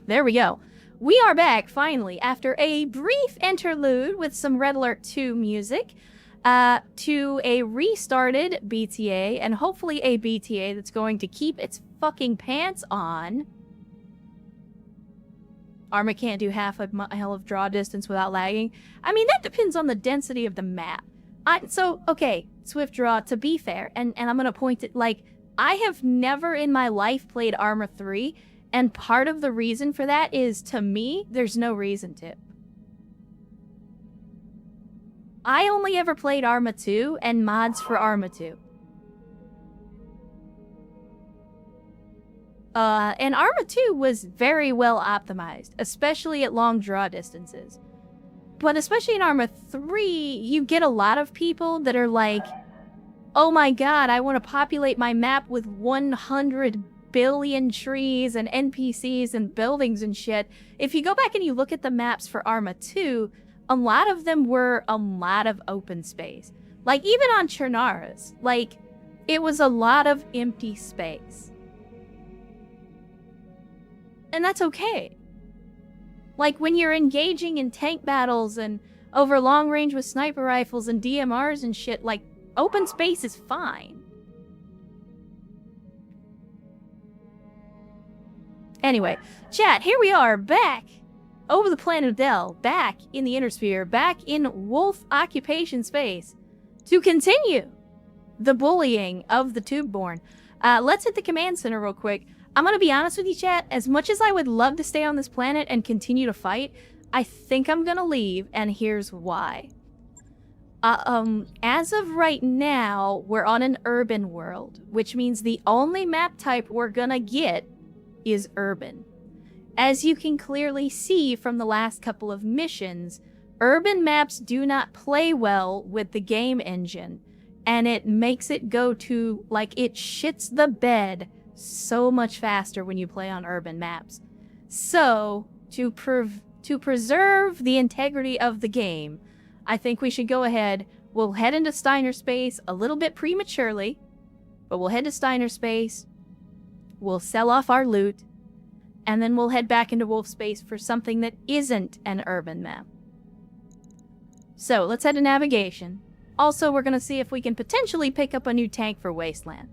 There we go. We are back, finally, after a brief interlude with some Red Alert 2 music, to a restarted BTA, and hopefully a BTA that's going to keep its fucking pants on. Arma can't do half a mile of draw distance without lagging. I mean, that depends on the density of the map. Okay, Swift Draw, to be fair, and I'm gonna point it, like, I have never in my life played Arma 3, and part of the reason for that is, to me, there's no reason to. I only ever played Arma 2 and mods for Arma 2. And Arma 2 was very well optimized, especially at long draw distances. But especially in Arma 3, you get a lot of people that are like, oh my god, I want to populate my map with 100 billion trees and NPCs and buildings and shit. If you go back and you look at the maps for Arma 2, a lot of them were a lot of open space. Like, even on Chernarus, like, it was a lot of empty space. And that's okay. Like, when you're engaging in tank battles and over long range with sniper rifles and DMRs and shit, like, open space is fine. Anyway, chat, here we are, back over the planet of Del, back in the Inner Sphere, back in Wolf occupation space, to continue the bullying of the Tubeborn. Let's hit the command center real quick. I'm gonna be honest with you, chat, as much as I would love to stay on this planet and continue to fight, I think I'm gonna leave, and here's why. As of right now, we're on an urban world, which means the only map type we're gonna get is urban. As you can clearly see from the last couple of missions, urban maps do not play well with the game engine, and it makes it go to, like, it shits the bed so much faster when you play on urban maps. So, to preserve the integrity of the game, I think we should go ahead. We'll head into Steiner Space a little bit prematurely, but we'll head to Steiner Space, we'll sell off our loot, and then we'll head back into Wolf Space for something that isn't an urban map. So, let's head to navigation. Also, we're going to see if we can potentially pick up a new tank for Wasteland.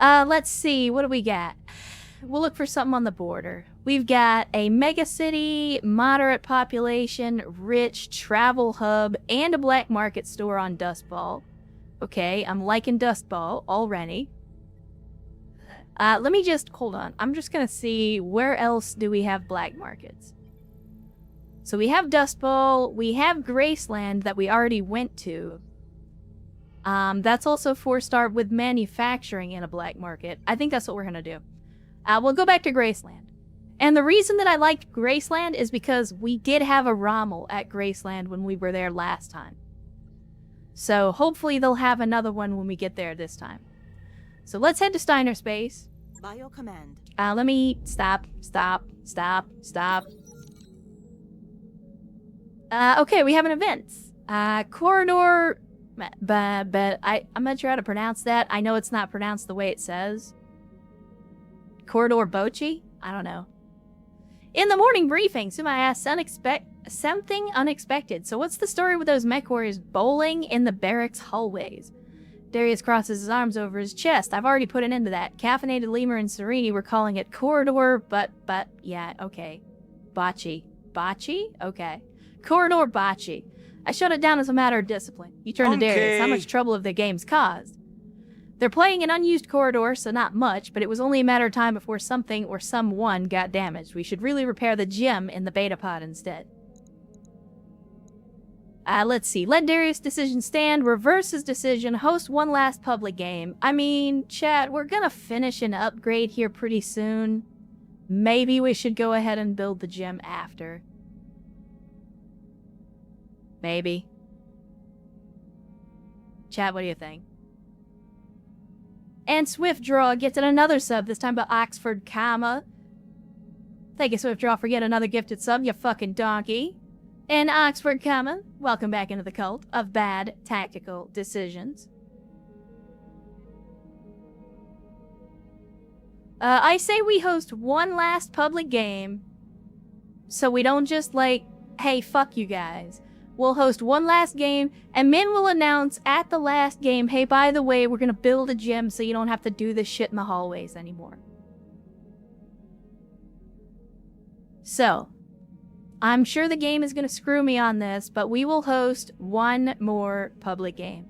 Let's see, what do we got? We'll look for something on the border. We've got a mega city, moderate population, rich travel hub, and a black market store on Dustball. Okay, I'm liking Dustball already. Let me just, hold on. I'm just gonna see where else do we have black markets. So we have Dustball, we have Graceland that we already went to. That's also 4-star with manufacturing in a black market. I think that's what we're gonna do. We'll go back to Graceland. And the reason that I liked Graceland is because we did have a Rommel at Graceland when we were there last time. So hopefully they'll have another one when we get there this time. So let's head to Steiner Space. By your command. Let me stop. Okay, we have an event. Corridor, but I'm not sure how to pronounce that. I know it's not pronounced the way it says. Corridor Bochi? I don't know. In the morning briefing, Suma asks something unexpected. So what's the story with those mech warriors bowling in the barracks hallways? Darius crosses his arms over his chest. I've already put an end to that. Caffeinated Lemur and Serini were calling it Corridor, but yeah, okay. Bocce. Bocce? Okay. Corridor Bocce. I shut it down as a matter of discipline. You turn to Darius. How much trouble have the games caused? They're playing an unused corridor, so not much, but it was only a matter of time before something or someone got damaged. We should really repair the gym in the beta pod instead. Let's see. Let Darius' decision stand, reverse his decision, host one last public game. I mean, chat, we're gonna finish an upgrade here pretty soon. Maybe we should go ahead and build the gym after. Maybe. Chat, what do you think? And Swift Draw gets another sub, this time by Oxford Comma. Thank you, Swift Draw, for yet another gifted sub, you fucking donkey. And Oxford Comma, welcome back into the cult of bad tactical decisions. I say we host one last public game, so we don't just like, hey, fuck you guys. We'll host one last game, and Min will announce at the last game, hey, by the way, we're gonna build a gym so you don't have to do this shit in the hallways anymore. So, I'm sure the game is gonna screw me on this, but we will host one more public game.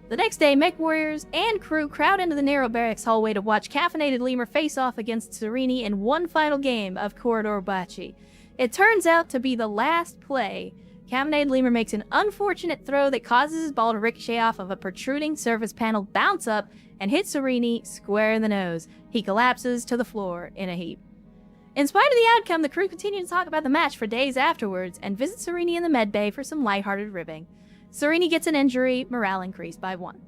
The next day, mech warriors and crew crowd into the narrow barracks hallway to watch caffeinated lemur face off against Serini in one final game of Corridor Bachi. It turns out to be the last play. Caffeinated lemur makes an unfortunate throw that causes his ball to ricochet off of a protruding surface panel, bounce up, and hit Serini square in the nose. He collapses to the floor in a heap. In spite of the outcome, the crew continue to talk about the match for days afterwards and visit Serini in the med bay for some lighthearted ribbing. Serini gets an injury, morale increased by 1.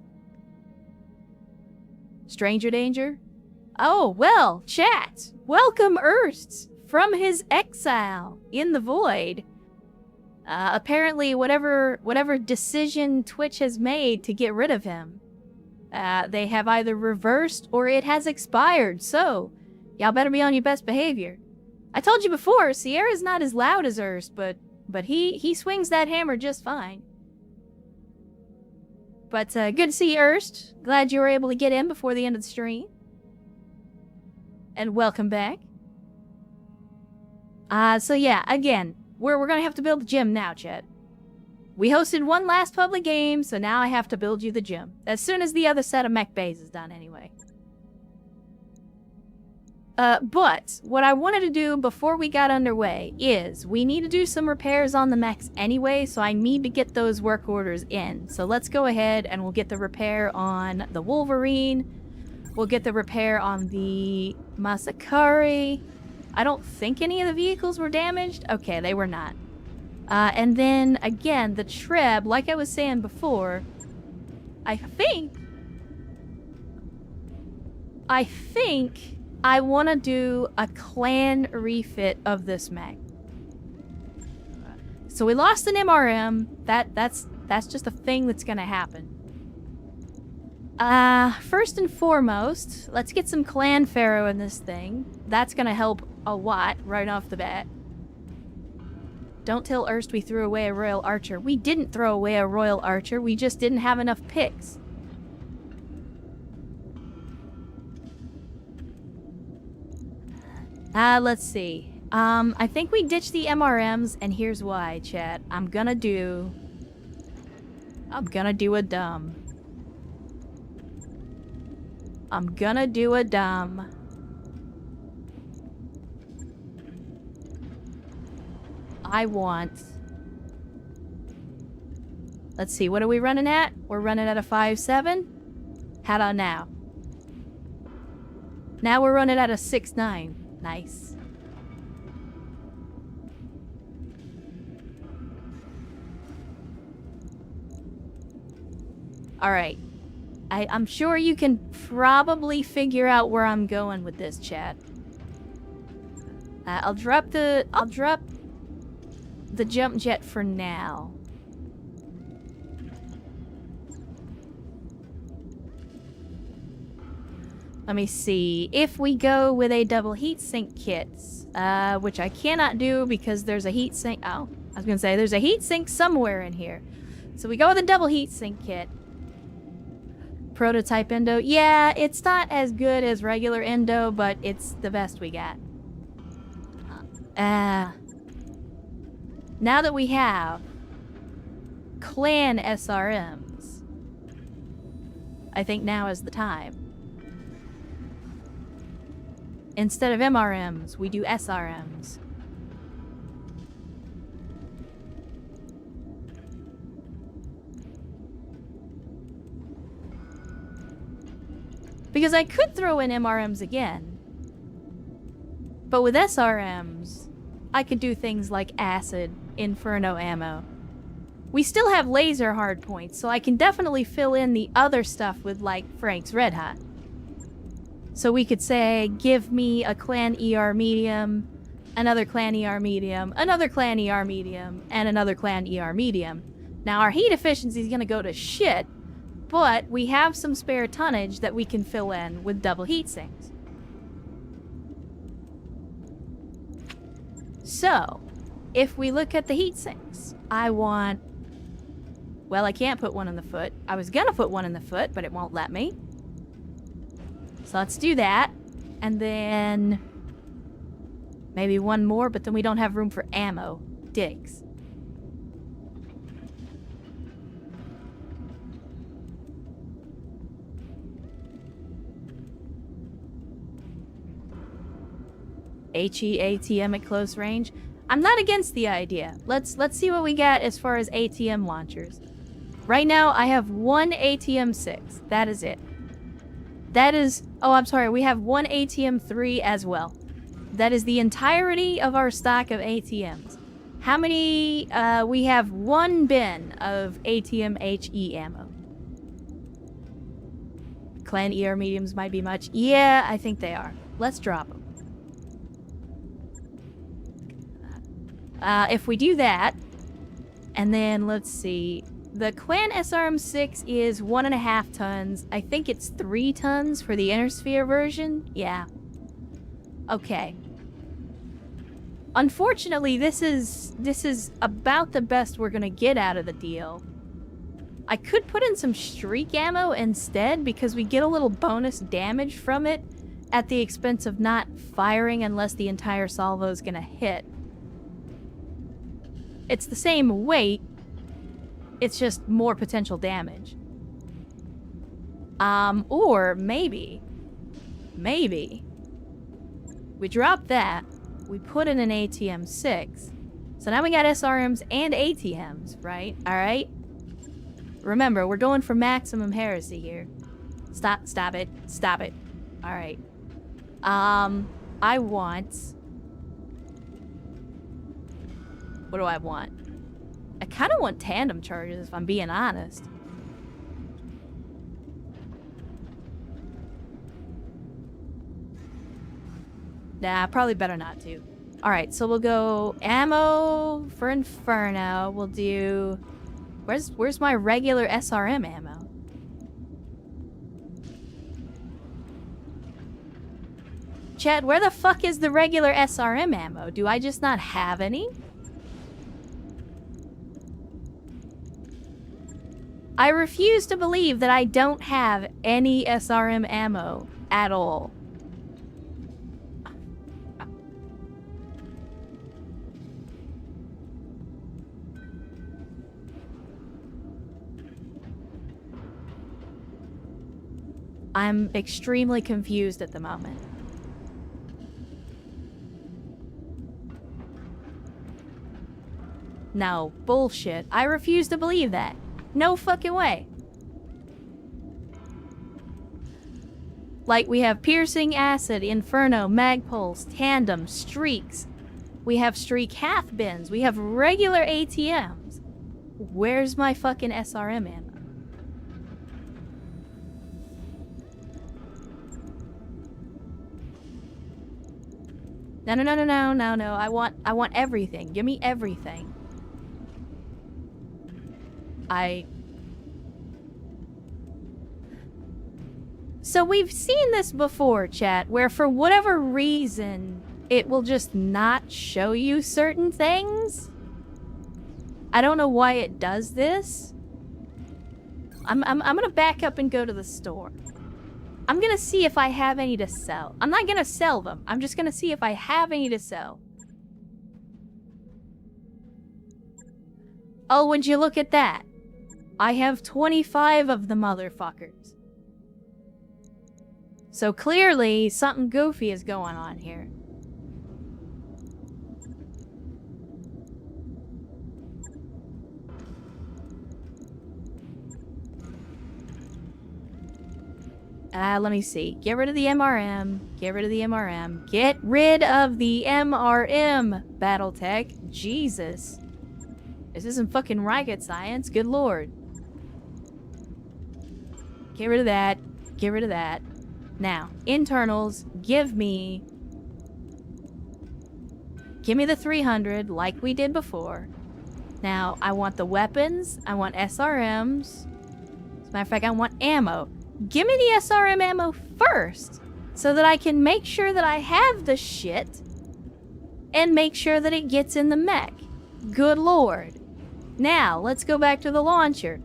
Stranger danger? Oh, well, chat! Welcome Erst from his exile in the void. Apparently, whatever decision Twitch has made to get rid of him, they have either reversed or it has expired, so y'all better be on your best behavior. I told you before, Sierra's not as loud as Erst, but he swings that hammer just fine. But good to see you, Erst. Glad you were able to get in before the end of the stream. And welcome back. So yeah, again, we're gonna have to build the gym now, chat. We hosted one last public game, so now I have to build you the gym. As soon as the other set of mech bays is done anyway. But what I wanted to do before we got underway is we need to do some repairs on the mechs anyway, so I need to get those work orders in. So let's go ahead and we'll get the repair on the Wolverine. We'll get the repair on the Masakari. I don't think any of the vehicles were damaged. Okay, they were not. And then, again, the Treb, like I was saying before, I think I want to do a clan refit of this mech. So we lost an MRM. That's just a thing that's gonna happen. First and foremost, let's get some clan pharaoh in this thing. That's gonna help a lot right off the bat. Don't tell Erst we threw away a royal archer. We didn't throw away a royal archer. We just didn't have enough picks. Let's see. I think we ditched the MRMs, and here's why, chat. I'm gonna do a dumb. I want... Let's see, what are we running at? We're running at a 5.7. How about now? Now we're running at a 6.9. Nice. Alright. I'm sure you can probably figure out where I'm going with this, chat. I'll drop the jump jet for now. Let me see. If we go with a double heatsink kit, which I cannot do because there's a heatsink. Oh, I was gonna say there's a heatsink somewhere in here. So we go with a double heatsink kit. Prototype endo. Yeah, it's not as good as regular endo, but it's the best we got. Now that we have clan SRMs, I think now is the time. Instead of MRMs, we do SRMs. Because I could throw in MRMs again. But with SRMs, I could do things like acid, inferno ammo. We still have laser hardpoints, so I can definitely fill in the other stuff with, like, Frank's Red Hot. So we could say, give me a clan ER medium, another clan ER medium, another clan ER medium, and another clan ER medium. Now our heat efficiency is going to go to shit, But we have some spare tonnage that we can fill in with double heat sinks. So, if we look at the heat sinks, I want... Well, I can't put one in the foot. I was gonna put one in the foot, but it won't let me. So let's do that. And then... maybe one more, but then we don't have room for ammo. Dicks. HE ATM at close range. I'm not against the idea. Let's see what we get as far as ATM launchers. Right now, I have one ATM-6. That is it. That is... oh, I'm sorry. We have one ATM-3 as well. That is the entirety of our stock of ATMs. How many... we have one bin of ATM HE ammo. Clan ER mediums might be much. Yeah, I think they are. Let's drop them. If we do that, and then let's see, the Clan SRM-6 is 1.5 tons. I think it's 3 tons for the Inner Sphere version. Yeah. Okay. Unfortunately, this is about the best we're gonna get out of the deal. I could put in some streak ammo instead because we get a little bonus damage from it at the expense of not firing unless the entire salvo is gonna hit. It's the same weight, it's just more potential damage. Or maybe we drop that, we put in an ATM-6. So now we got SRMs and ATMs, right? Alright? Remember, we're going for maximum heresy here. Stop it. Alright. I want... what do I want? I kind of want tandem charges, if I'm being honest. Nah, probably better not to. Alright, so we'll go ammo for Inferno. We'll do... Where's my regular SRM ammo? Chat, where the fuck is the regular SRM ammo? Do I just not have any? I refuse to believe that I don't have any SRM ammo at all. I'm extremely confused at the moment. No, bullshit. I refuse to believe that. No fucking way. Like, we have Piercing Acid, Inferno, Magpulse, Tandem, Streaks. We have Streak half bins. We have regular ATMs. Where's my fucking SRM ammo? No. I want everything. Give me everything. So we've seen this before, chat, where for whatever reason, it will just not show you certain things. I don't know why it does this. I'm gonna back up and go to the store. I'm gonna see if I have any to sell. I'm not gonna sell them. I'm just gonna see if I have any to sell. Oh, would you look at that? I have 25 of the motherfuckers. So clearly, something goofy is going on here. Let me see. Get rid of the MRM. Get rid of the MRM. Get rid of the MRM, Battletech. Jesus. This isn't fucking rocket science. Good lord. Get rid of that. Get rid of that. Now, internals, give me the 300 like we did before. Now, I want the weapons. I want SRMs. As a matter of fact, I want ammo. Give me the SRM ammo first, so that I can make sure that I have the shit, and make sure that it gets in the mech. Good lord. Now, let's go back to the launcher.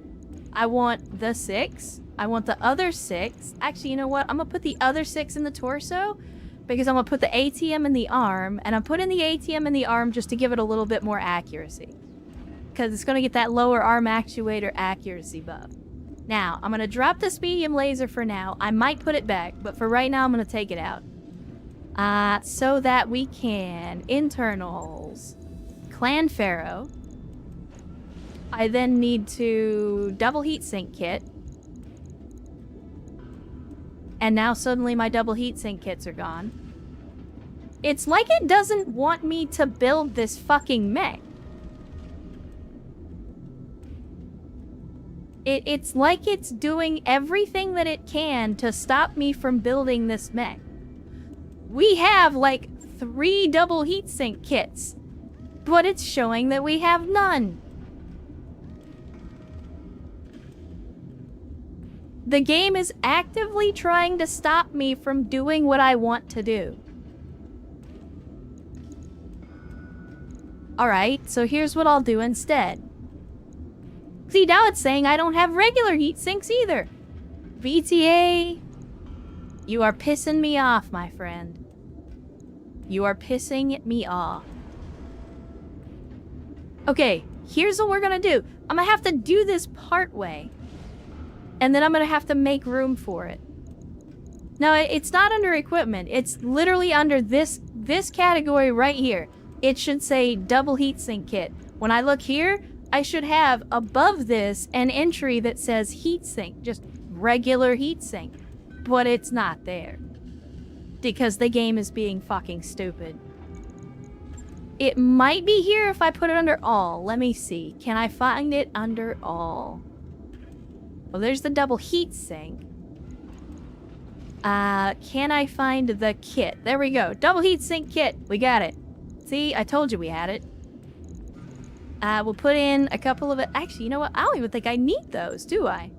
I want the 6. I want the other 6. Actually, you know what? I'm gonna put the other 6 in the torso, because I'm gonna put the ATM in the arm, and I'm putting the ATM in the arm just to give it a little bit more accuracy. Because it's gonna get that lower arm actuator accuracy buff. Now, I'm gonna drop this medium laser for now. I might put it back, but for right now, I'm gonna take it out. So that we can internals Clan Pharaoh. I then need to double heatsink kit. And now suddenly my double heatsink kits are gone. It's like it doesn't want me to build this fucking mech. It's like it's doing everything that it can to stop me from building this mech. We have like 3 double heatsink kits, but it's showing that we have none. The game is actively trying to stop me from doing what I want to do. Alright, so here's what I'll do instead. See, now it's saying I don't have regular heat sinks either. BTA, you are pissing me off, my friend. You are pissing me off. Okay, here's what we're gonna do. I'm gonna have to do this part way. And then I'm gonna have to make room for it. No, it's not under equipment. It's literally under this category right here. It should say double heatsink kit. When I look here, I should have above this an entry that says heatsink, just regular heatsink. But it's not there. Because the game is being fucking stupid. It might be here if I put it under all. Let me see. Can I find it under all? Well, there's the double heatsink. Can I find the kit? There we go. Double heatsink kit. We got it. See, I told you we had it. We'll put in a couple of it. Actually, you know what? I don't even think I need those, do I?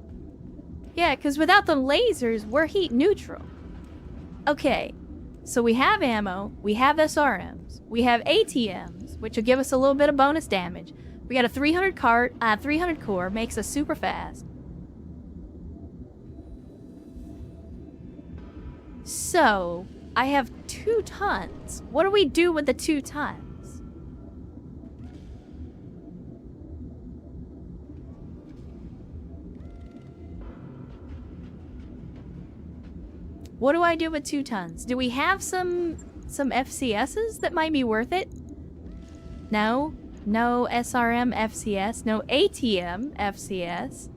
Yeah, because without the lasers, we're heat neutral. Okay, so we have ammo, we have SRMs, we have ATMs, which will give us a little bit of bonus damage. We got a 300 core, makes us super fast. So, I have 2 tons. What do we do with the 2 tons? What do I do with 2 tons? Do we have some FCSs that might be worth it? No. No SRM FCS. No ATM FCS.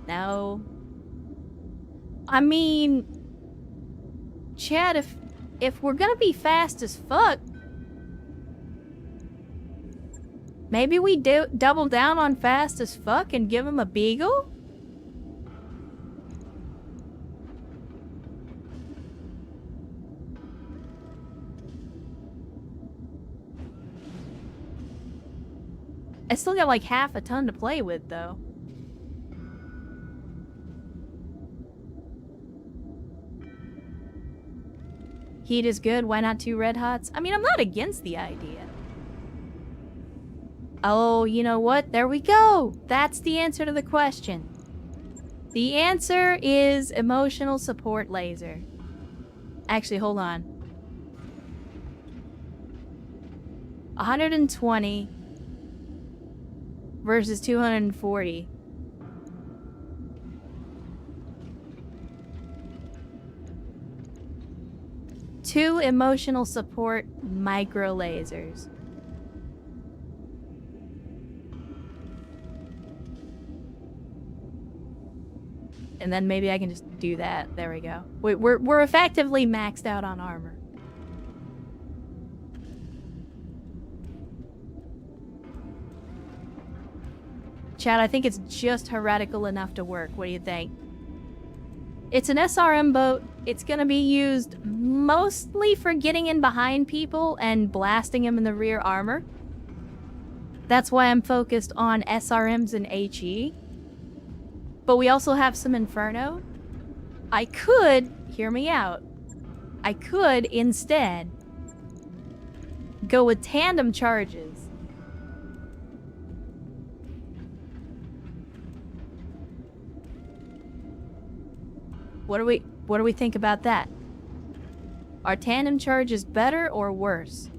No. I mean, Chad, if we're gonna be fast as fuck, maybe we double down on fast as fuck and give him a beagle? I still got like half a ton to play with, though. Heat is good, why not 2 red hots? I mean, I'm not against the idea. Oh, you know what? There we go! That's the answer to the question. The answer is emotional support laser. Actually, hold on. 120 versus 240. Two emotional support micro lasers. And then maybe I can just do that. There we go. We're effectively maxed out on armor. Chad, I think it's just heretical enough to work. What do you think? It's an SRM boat. It's gonna be used mostly for getting in behind people and blasting them in the rear armor. That's why I'm focused on SRMs and HE. But we also have some Inferno. I could, hear me out, I could instead go with tandem charges. What do we think about that? Are tandem charges better or worse?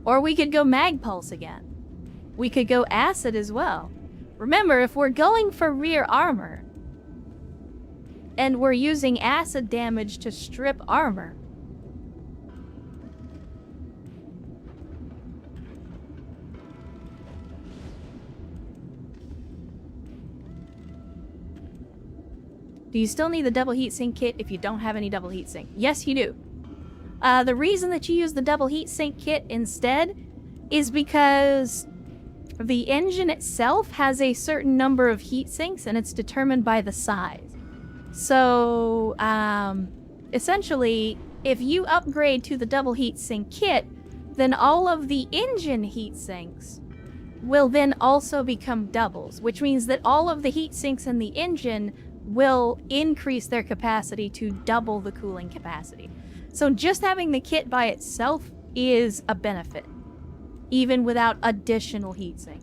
Or we could go mag pulse again. We could go acid as well. Remember, if we're going for rear armor and we're using acid damage to strip armor, do you still need the double heatsink kit if you don't have any double heatsink? Yes, you do. The reason that you use the double heatsink kit instead is because the engine itself has a certain number of heatsinks and it's determined by the size. So, essentially, if you upgrade to the double heatsink kit, then all of the engine heatsinks will then also become doubles, which means that all of the heatsinks in the engine will increase their capacity to double the cooling capacity. So just having the kit by itself is a benefit, even without additional heatsinks.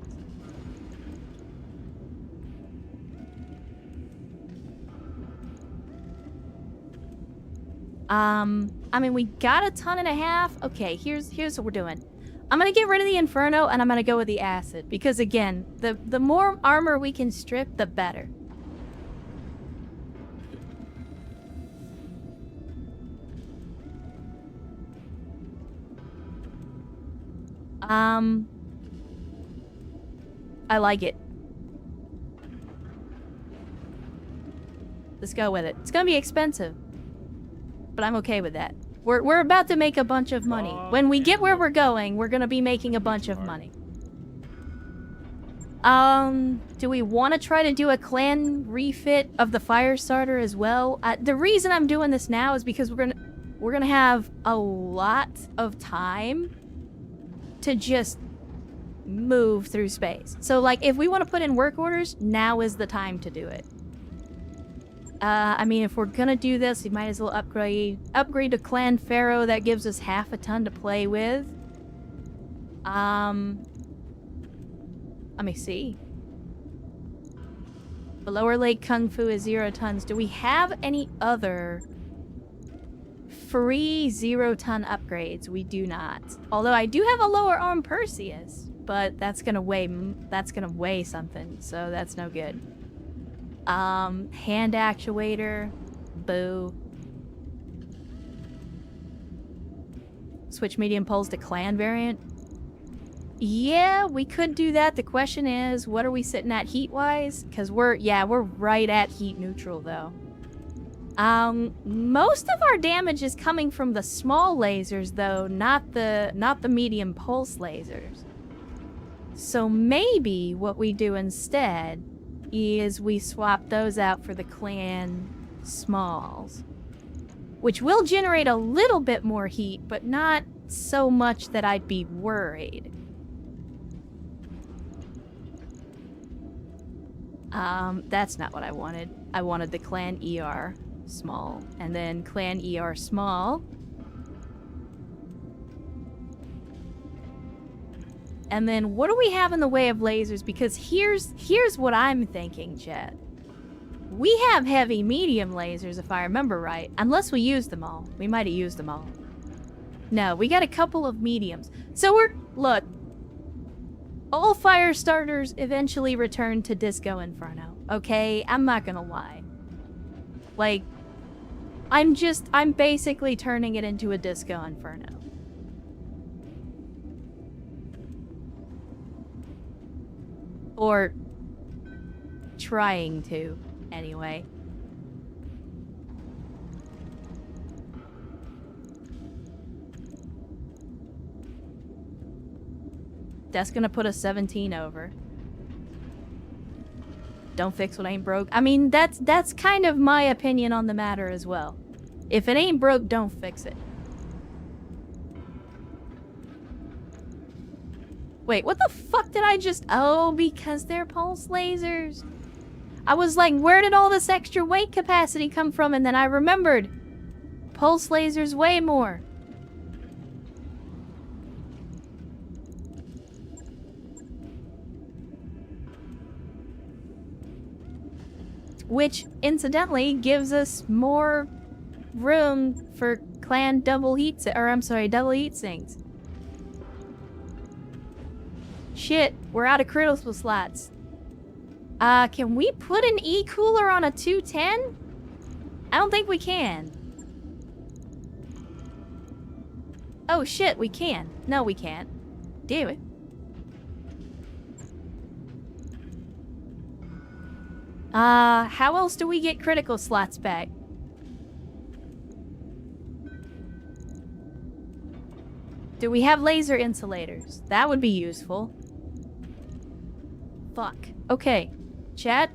I mean, we got 1.5 tons. Okay, here's what we're doing. I'm gonna get rid of the Inferno and I'm gonna go with the Acid, because again, the more armor we can strip, the better. I like it. Let's go with it. It's gonna be expensive, but I'm okay with that. We're about to make a bunch of money. When we get where we're going, we're gonna be making a bunch of money. Do we want to try to do a clan refit of the fire starter as well? The reason I'm doing this now is because we're gonna have a lot of time to just move through space. So, like, if we want to put in work orders, now is the time to do it. I mean, if we're gonna do this, we might as well upgrade to Clan Pharaoh. That gives us 1/2 ton to play with. Let me see. The lower lake Kung Fu is 0 tons. Do we have any other free 0 ton upgrades? We do not. Although I do have a lower arm Perseus, but that's gonna weigh something, so that's no good. Hand actuator, boo. Switch medium poles to clan variant. Yeah, we could do that. The question is, what are we sitting at heat-wise? Because we're right at heat neutral, though. Most of our damage is coming from the small lasers, though, not the medium pulse lasers. So maybe what we do instead is we swap those out for the clan smalls, which will generate a little bit more heat, but not so much that I'd be worried. That's not what I wanted. I wanted the clan ER small, and then clan ER small. And then what do we have in the way of lasers? Because here's what I'm thinking, chat. We have heavy medium lasers, if I remember right. Unless we used them all. We might have used them all. No, we got a couple of mediums. So look. All fire starters eventually return to Disco Inferno. Okay? I'm not gonna lie. Like, I'm basically turning it into a Disco Inferno. Or trying to, anyway. That's gonna put a 17 over. Don't fix what ain't broke. I mean, that's kind of my opinion on the matter as well. If it ain't broke, don't fix it. Wait, what the fuck did I just... Oh, because they're pulse lasers. I was like, where did all this extra weight capacity come from? And then I remembered. Pulse lasers weigh more. Which, incidentally, gives us more room for clan double heat sinks. Shit, we're out of critical slots. Can we put an E-cooler on a 210? I don't think we can. Oh shit, we can. No, we can't. Damn it. How else do we get critical slots back? Do we have laser insulators? That would be useful. Fuck. Okay. Chat.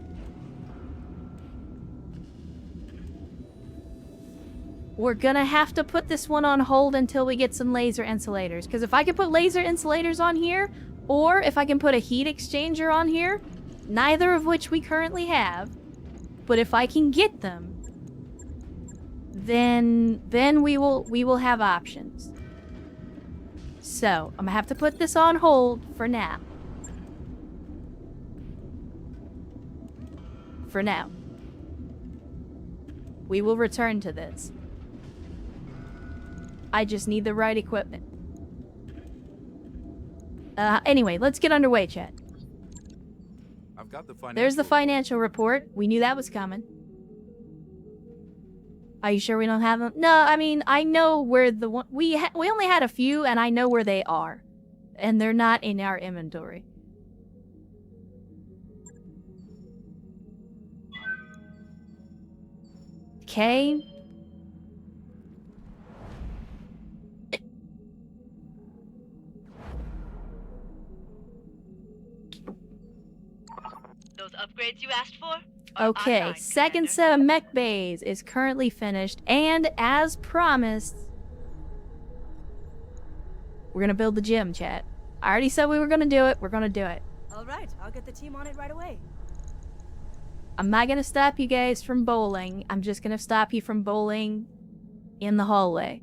We're gonna have to put this one on hold until we get some laser insulators. Because if I can put laser insulators on here, or if I can put a heat exchanger on here, neither of which we currently have, but if I can get them, then we will have options. So, I'm gonna have to put this on hold for now. For now. We will return to this. I just need the right equipment. Anyway, let's get underway, chat. I've got the There's the financial report. We knew that was coming. Are you sure we don't have them? No, I mean, I know where the one... We only had a few, and I know where they are. And they're not in our inventory. Okay. Those upgrades you asked for? Okay, second set of mech bays is currently finished, and as promised, we're gonna build the gym, chat. I already said we were gonna do it, we're gonna do it. Alright, I'll get the team on it right away. I'm not gonna stop you guys from bowling, I'm just gonna stop you from bowling in the hallway.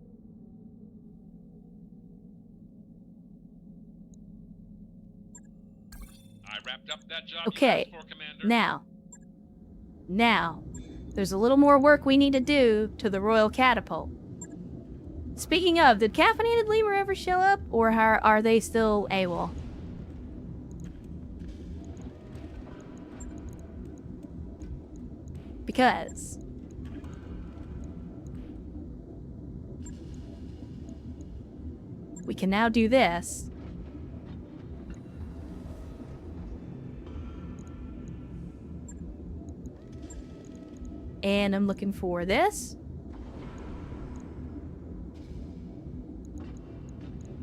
I wrapped up that job Okay, you asked for, Commander. now, there's a little more work we need to do to the Royal Catapult. Speaking of, did Caffeinated Lemur ever show up, or are they still AWOL? Because we can now do this. And I'm looking for this.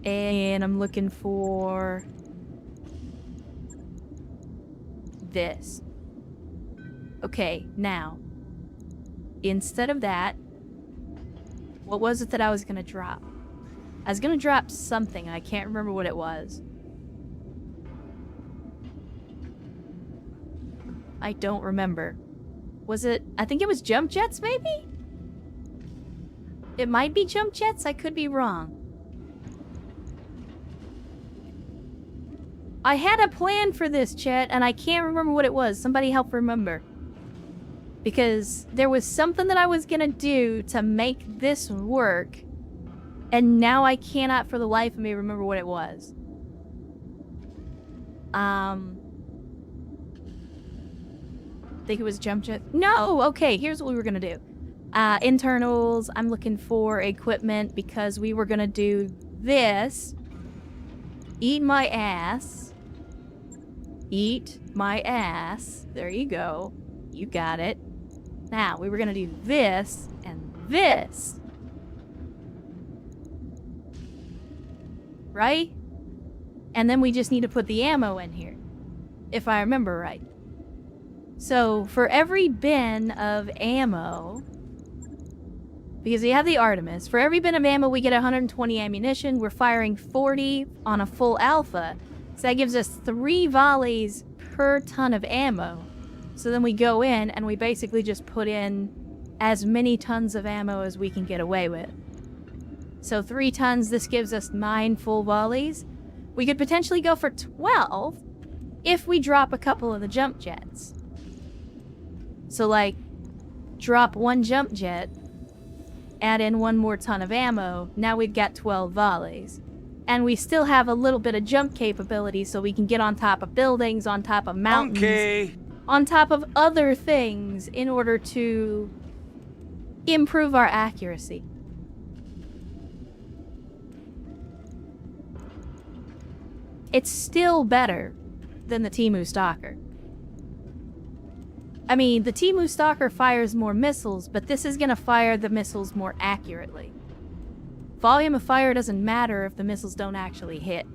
And I'm looking for this. Okay, now, instead of that, what was it that I was gonna drop? I was gonna drop something, I can't remember what it was. I don't remember. Was it, I think it was jump jets, maybe? It might be jump jets, I could be wrong. I had a plan for this, chat, and I can't remember what it was. Somebody help remember. Because there was something that I was gonna do to make this work, and now I cannot for the life of me remember what it was. I think it was jump jet. No! Okay, here's what we were gonna do. Internals, I'm looking for equipment because we were gonna do this. Eat my ass. Eat my ass. There you go. You got it. Now, we were gonna do this and this. Right? And then we just need to put the ammo in here. If I remember right. So for every bin of ammo, because we have the Artemis, for every bin of ammo we get 120 ammunition. We're firing 40 on a full alpha. So that gives us 3 volleys per ton of ammo. So then we go in and we basically just put in as many tons of ammo as we can get away with. So 3 tons, this gives us 9 full volleys. We could potentially go for 12 if we drop a couple of the jump jets. So like, drop 1 jump jet, add in 1 more ton of ammo, now we've got 12 volleys. And we still have a little bit of jump capability so we can get on top of buildings, on top of mountains, on top of other things in order to improve our accuracy. It's still better than the Temu Stalker. I mean, the Temu Stalker fires more missiles, but this is gonna fire the missiles more accurately. Volume of fire doesn't matter if the missiles don't actually hit.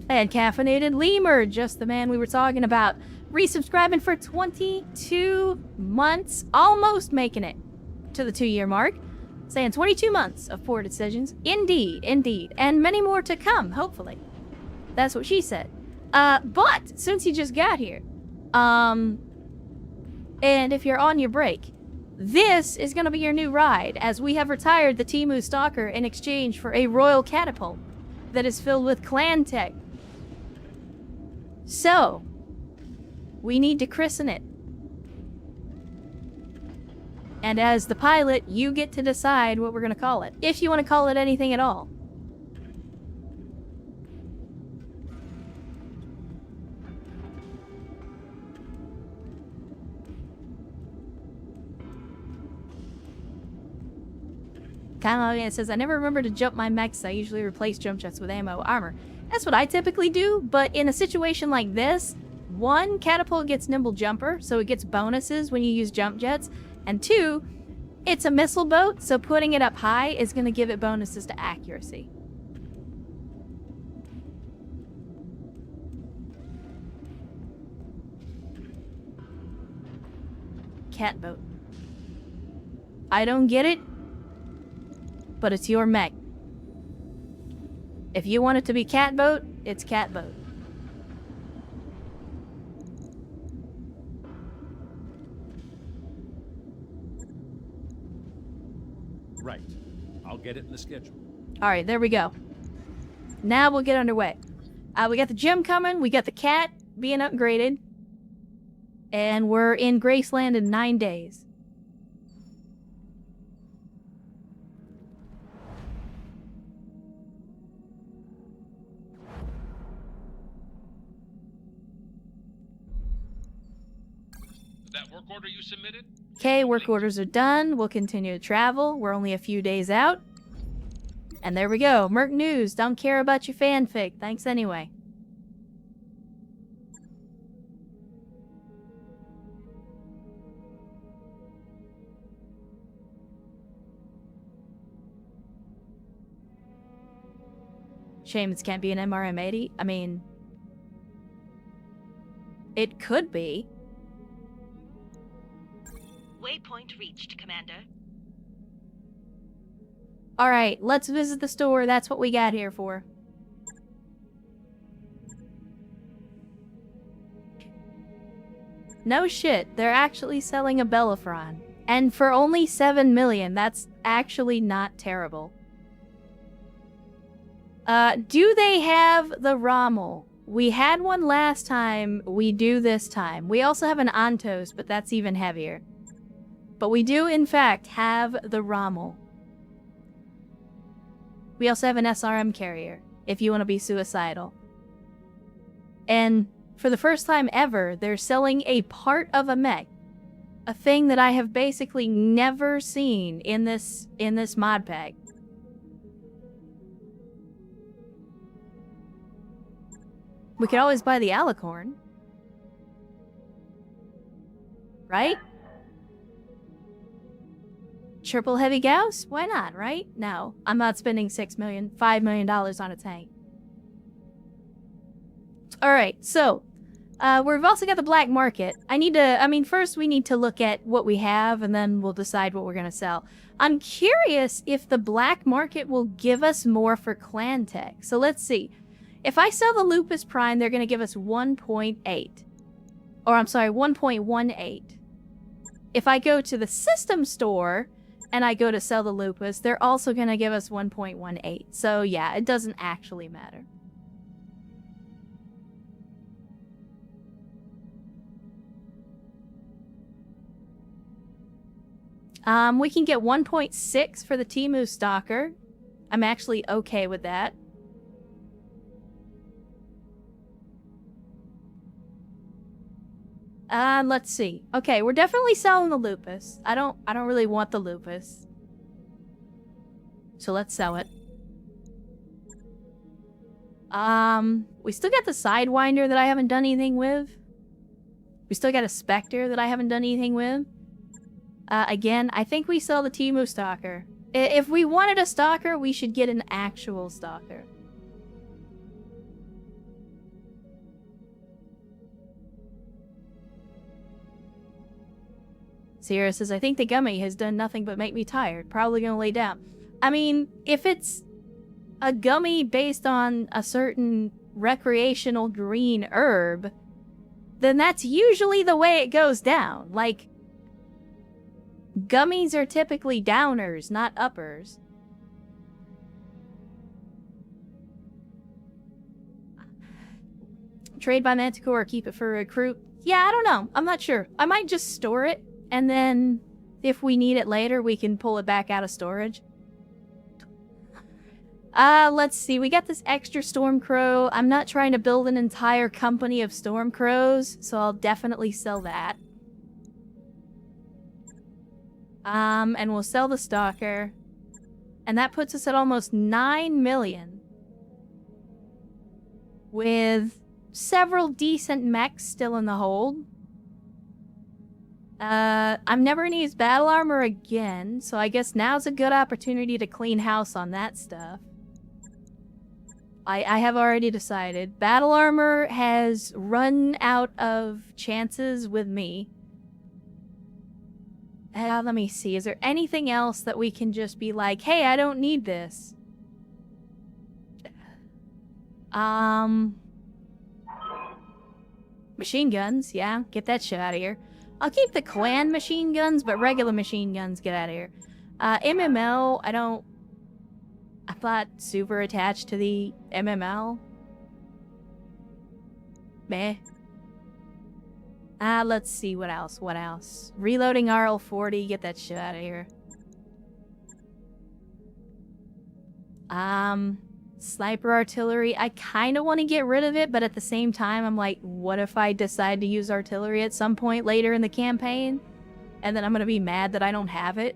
And Caffeinated Lemur, just the man we were talking about, resubscribing for 22 months, almost making it to the 2-year mark. Saying 22 months of poor decisions. Indeed, indeed. And many more to come, hopefully. That's what she said. But, since you just got here, and if you're on your break, this is gonna be your new ride, as we have retired the Temu Stalker in exchange for a royal catapult that is filled with clan tech. So, we need to christen it. And as the pilot, you get to decide what we're going to call it. If you want to call it anything at all. Kyle says, I never remember to jump my mechs. I usually replace jump jets with ammo armor. That's what I typically do, but in a situation like this, 1, catapult gets nimble jumper, so it gets bonuses when you use jump jets. And 2, it's a missile boat, so putting it up high is going to give it bonuses to accuracy. Cat boat. I don't get it, but it's your mech. If you want it to be cat boat, it's cat boat. Right. I'll get it in the schedule. Alright, there we go. Now we'll get underway. We got the gym coming, we got the cat being upgraded, and we're in Graceland in 9 days. That work order you submitted? Okay, work orders are done. We'll continue to travel. We're only a few days out. And there we go. Merc News. Don't care about your fanfic. Thanks anyway. Shame this can't be an MRM-80. I mean, it could be. Waypoint reached, Commander. Alright, let's visit the store. That's what we got here for. No shit, they're actually selling a Bellafron. And for only 7 million, that's actually not terrible. Do they have the Rommel? We had one last time, we do this time. We also have an Antos, but that's even heavier. But we do, in fact, have the Rommel. We also have an SRM carrier, if you want to be suicidal. And for the first time ever, they're selling a part of a mech. A thing that I have basically never seen in this mod pack. We could always buy the Alicorn. Right? Triple heavy Gauss? Why not, right? No, I'm not spending $5 million on a tank. Alright, so, we've also got the black market. First we need to look at what we have, and then we'll decide what we're gonna sell. I'm curious if the black market will give us more for clan tech. So let's see. If I sell the Lupus Prime, they're gonna give us 1.8. Or, I'm sorry, 1.18. If I go to the system store, and I go to sell the Lupus, they're also gonna give us 1.18. So yeah, it doesn't actually matter. We can get 1.6 for the Temu Stalker. I'm actually okay with that. Let's see. Okay, we're definitely selling the Lupus. I don't really want the Lupus. So let's sell it. We still got the Sidewinder that I haven't done anything with. We still got a Spectre that I haven't done anything with. Again, I think we sell the Temu Stalker. If we wanted a Stalker, we should get an actual Stalker. Sierra says, I think the gummy has done nothing but make me tired. Probably gonna lay down. I mean, if it's a gummy based on a certain recreational green herb, then that's usually the way it goes down. Like, gummies are typically downers, not uppers. Trade by Manticore or keep it for recruit? Yeah, I don't know. I'm not sure. I might just store it, and then if we need it later, we can pull it back out of storage. Let's see. We got this extra Stormcrow. I'm not trying to build an entire company of Stormcrows, so I'll definitely sell that. And we'll sell the Stalker. And that puts us at almost 9 million. With several decent mechs still in the hold. I'm never gonna use battle armor again, so I guess now's a good opportunity to clean house on that stuff. I have already decided. Battle armor has run out of chances with me. Let me see. Is there anything else that we can just be like, hey, I don't need this? Machine guns, yeah. Get that shit out of here. I'll keep the clan machine guns, but regular machine guns, get out of here. MML, I'm not super attached to the MML. Meh. Let's see, what else? Reloading RL-40, get that shit out of here. Sniper artillery, I kinda want to get rid of it, but at the same time, I'm like, what if I decide to use artillery at some point later in the campaign? And then I'm gonna be mad that I don't have it?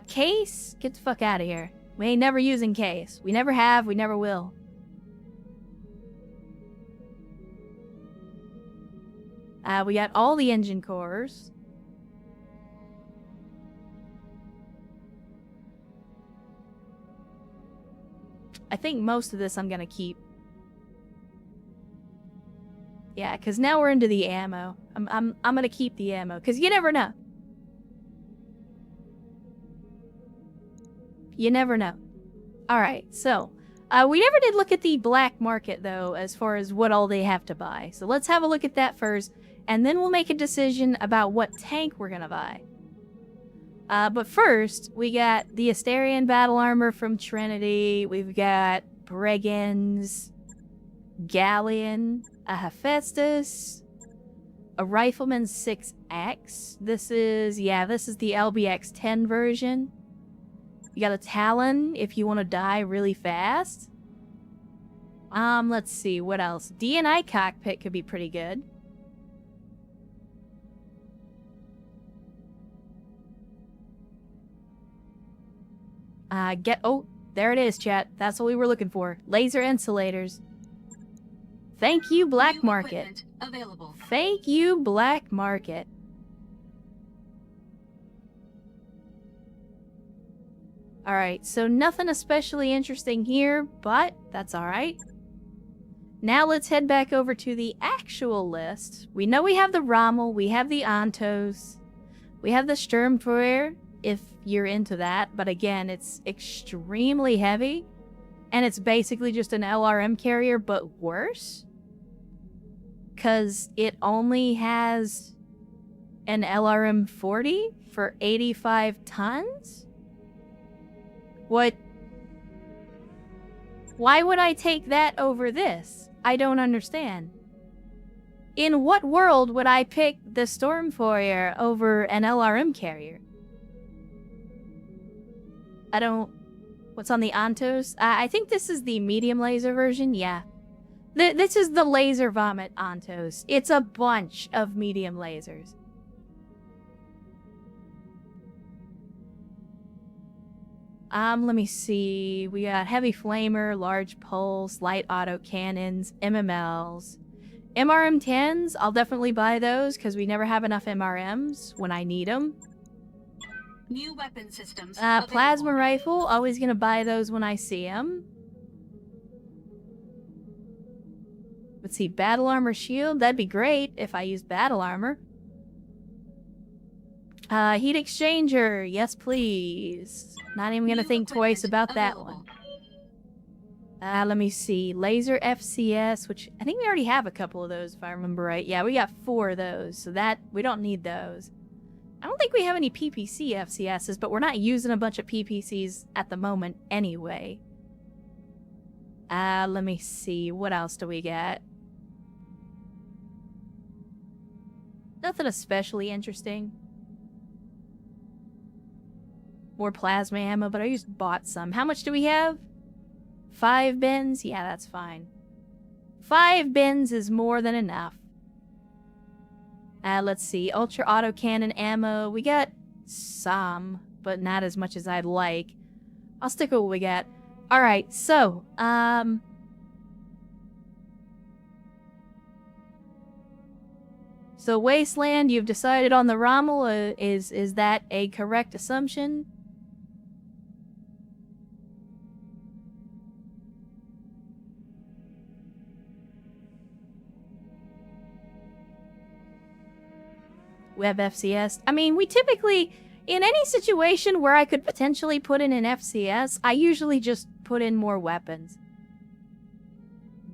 Case? Get the fuck out of here. We ain't never using case. We never have, we never will. We got all the engine cores. I think most of this I'm gonna keep. Yeah, because now we're into the ammo. I'm gonna keep the ammo, because you never know. You never know. Alright, so, we never did look at the black market, though, as far as what all they have to buy. So let's have a look at that first, and then we'll make a decision about what tank we're gonna buy. But first, we got the Asterian battle armor from Trinity, we've got Brigands, Galleon, a Hephaestus, a Rifleman 6X. This is the LBX-10 version. You got a Talon if you want to die really fast. Let's see, what else? D&I cockpit could be pretty good. Oh, there it is, chat. That's what we were looking for. Laser insulators. Thank you, Black Market. Available. Thank you, Black Market. Alright, so nothing especially interesting here, but that's alright. Now let's head back over to the actual list. We know we have the Rommel, we have the Antos, we have the Sturmfeuer, if you're into that. But again, it's extremely heavy, and it's basically just an LRM carrier, but worse. Because it only has an LRM 40 for 85 tons? What? Why would I take that over this? I don't understand. In what world would I pick the Sturmfeuer over an LRM carrier? I don't... What's on the Antos? I think this is the medium laser version, yeah. This is the laser vomit Antos. It's a bunch of medium lasers. Let me see. We got heavy flamer, large pulse, light auto cannons, MMLs. MRM-10s, I'll definitely buy those because we never have enough MRMs when I need them. New weapon systems. Plasma rifle, always gonna buy those when I see them. Let's see, battle armor shield, that'd be great if I used battle armor. Heat exchanger, yes please. Not even gonna think twice about that one. Let me see, laser FCS, which I think we already have a couple of those if I remember right. Yeah, we got 4 of those, so that, we don't need those. I don't think we have any PPC FCSs, but we're not using a bunch of PPCs at the moment anyway. Let me see, what else do we get? Nothing especially interesting. More plasma ammo, but I just bought some. How much do we have? 5 bins? Yeah, that's fine. 5 bins is more than enough. Let's see. Ultra autocannon ammo. We got some, but not as much as I'd like. I'll stick with what we got. Alright, so, So Wasteland, you've decided on the Rommel. Is that a correct assumption? Web FCS. I mean, we typically, in any situation where I could potentially put in an FCS, I usually just put in more weapons.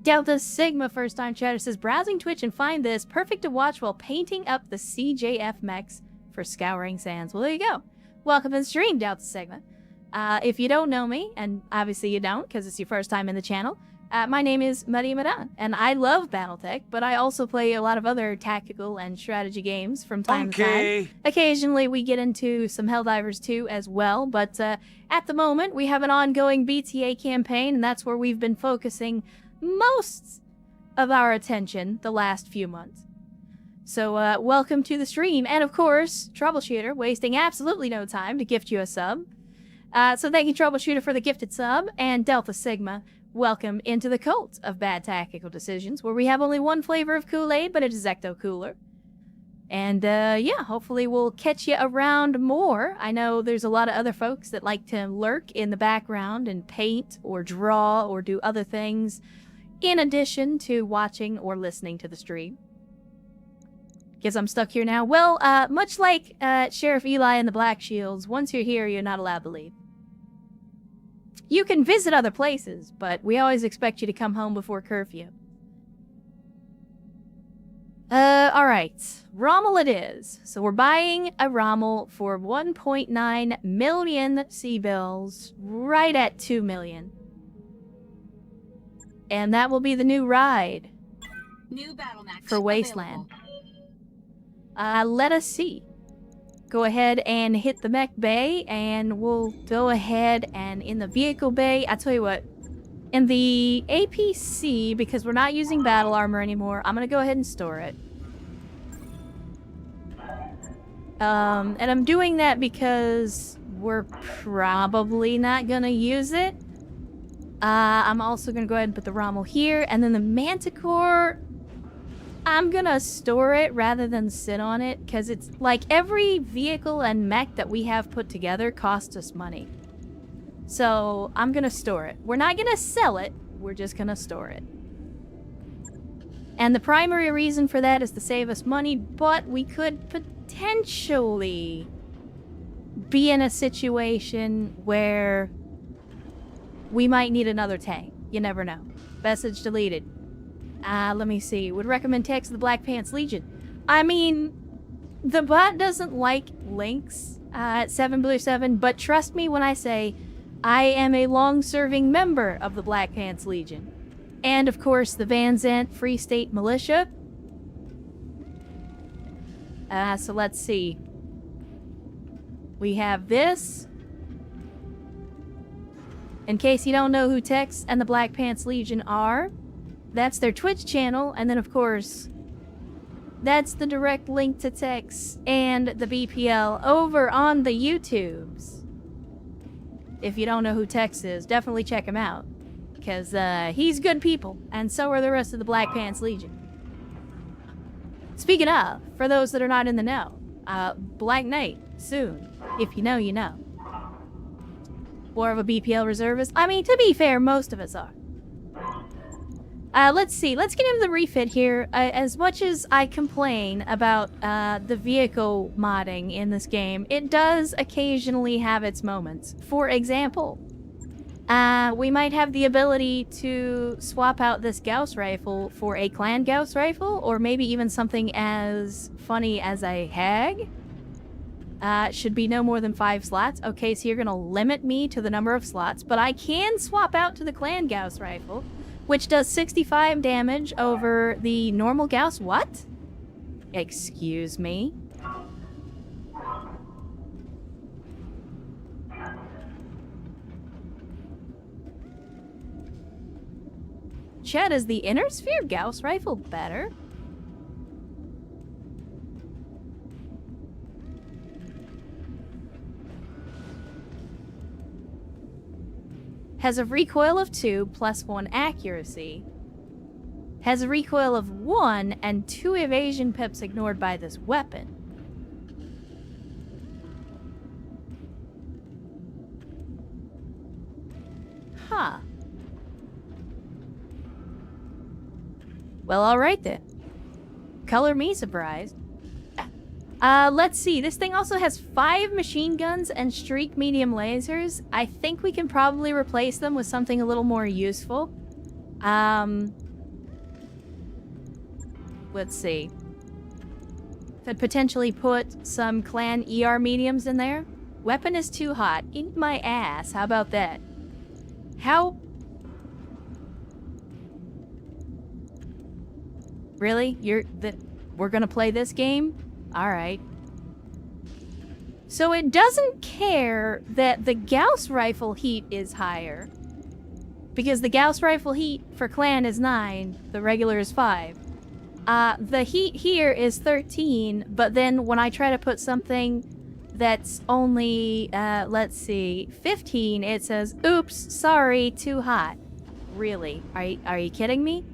Delta Sigma first time chatter says, browsing Twitch and find this perfect to watch while painting up the CJF mechs for Scouring Sands. Well, there you go. Welcome to the stream, Delta Sigma. If you don't know me, and obviously you don't because it's your first time in the channel, my name is Maria Madan, and I love Battletech, but I also play a lot of other tactical and strategy games from time to time. Occasionally we get into some Helldivers too as well, but at the moment we have an ongoing BTA campaign, and that's where we've been focusing most of our attention the last few months. So welcome to the stream, and of course, Troubleshooter, wasting absolutely no time to gift you a sub. So thank you, Troubleshooter, for the gifted sub, and Delta Sigma, welcome into the cult of bad tactical decisions, where we have only one flavor of Kool-Aid, but it is Ecto Cooler. And yeah, hopefully we'll catch you around more. I know there's a lot of other folks that like to lurk in the background and paint or draw or do other things in addition to watching or listening to the stream. Guess I'm stuck here now. Well, much like Sheriff Eli and the Black Shields, once you're here, you're not allowed to leave. You can visit other places, but we always expect you to come home before curfew. Alright. Rommel it is. So we're buying a Rommel for 1.9 million C-bills, right at 2 million. And that will be the new ride. New battle max for Wasteland. Let us see. Go ahead and hit the mech bay, and we'll go ahead and in the vehicle bay, I tell you what, in the APC, because we're not using battle armor anymore, I'm gonna go ahead and store it. And I'm doing that because we're probably not gonna use it. I'm also gonna go ahead and put the Rommel here, and then the Manticore, I'm gonna store it rather than sit on it, because it's like every vehicle and mech that we have put together costs us money. So I'm gonna store it. We're not gonna sell it, we're just gonna store it. And the primary reason for that is to save us money, but we could potentially be in a situation where we might need another tank. You never know. Message deleted. Let me see. Would recommend text the Black Pants Legion. I mean, the bot doesn't like links at 7blue7, but trust me when I say I am a long-serving member of the Black Pants Legion. And, of course, the Van Zant Free State Militia. So let's see. We have this. In case you don't know who Tex and the Black Pants Legion are, that's their Twitch channel, and then, of course, that's the direct link to Tex and the BPL over on the YouTubes. If you don't know who Tex is, definitely check him out. Because he's good people, and so are the rest of the Black Pants Legion. Speaking of, for those that are not in the know, Black Knight, soon. If you know, you know. More of a BPL reservist. I mean, to be fair, most of us are. Let's see. Let's get into the refit here. As much as I complain about the vehicle modding in this game, it does occasionally have its moments. For example, we might have the ability to swap out this Gauss rifle for a clan Gauss rifle, or maybe even something as funny as a Hag. Should be no more than 5 slots. Okay, so you're gonna limit me to the number of slots, but I can swap out to the clan Gauss rifle, which does 65 damage over the normal Gauss. What? Excuse me? Chet, is the Inner Sphere Gauss rifle better? Has a recoil of 2 plus 1 accuracy. Has a recoil of 1 and 2 evasion pips ignored by this weapon. Huh. Well, alright then. Color me surprised. Let's see. This thing also has 5 machine guns and streak medium lasers. I think we can probably replace them with something a little more useful. Let's see. Could potentially put some clan ER mediums in there. Weapon is too hot. Eat my ass. How about that? How... Really? We're gonna play this game? Alright. So it doesn't care that the Gauss rifle heat is higher. Because the Gauss rifle heat for clan is 9, the regular is 5. The heat here is 13, but then when I try to put something that's only, let's see, 15, it says, oops, sorry, too hot. Really? Are you kidding me?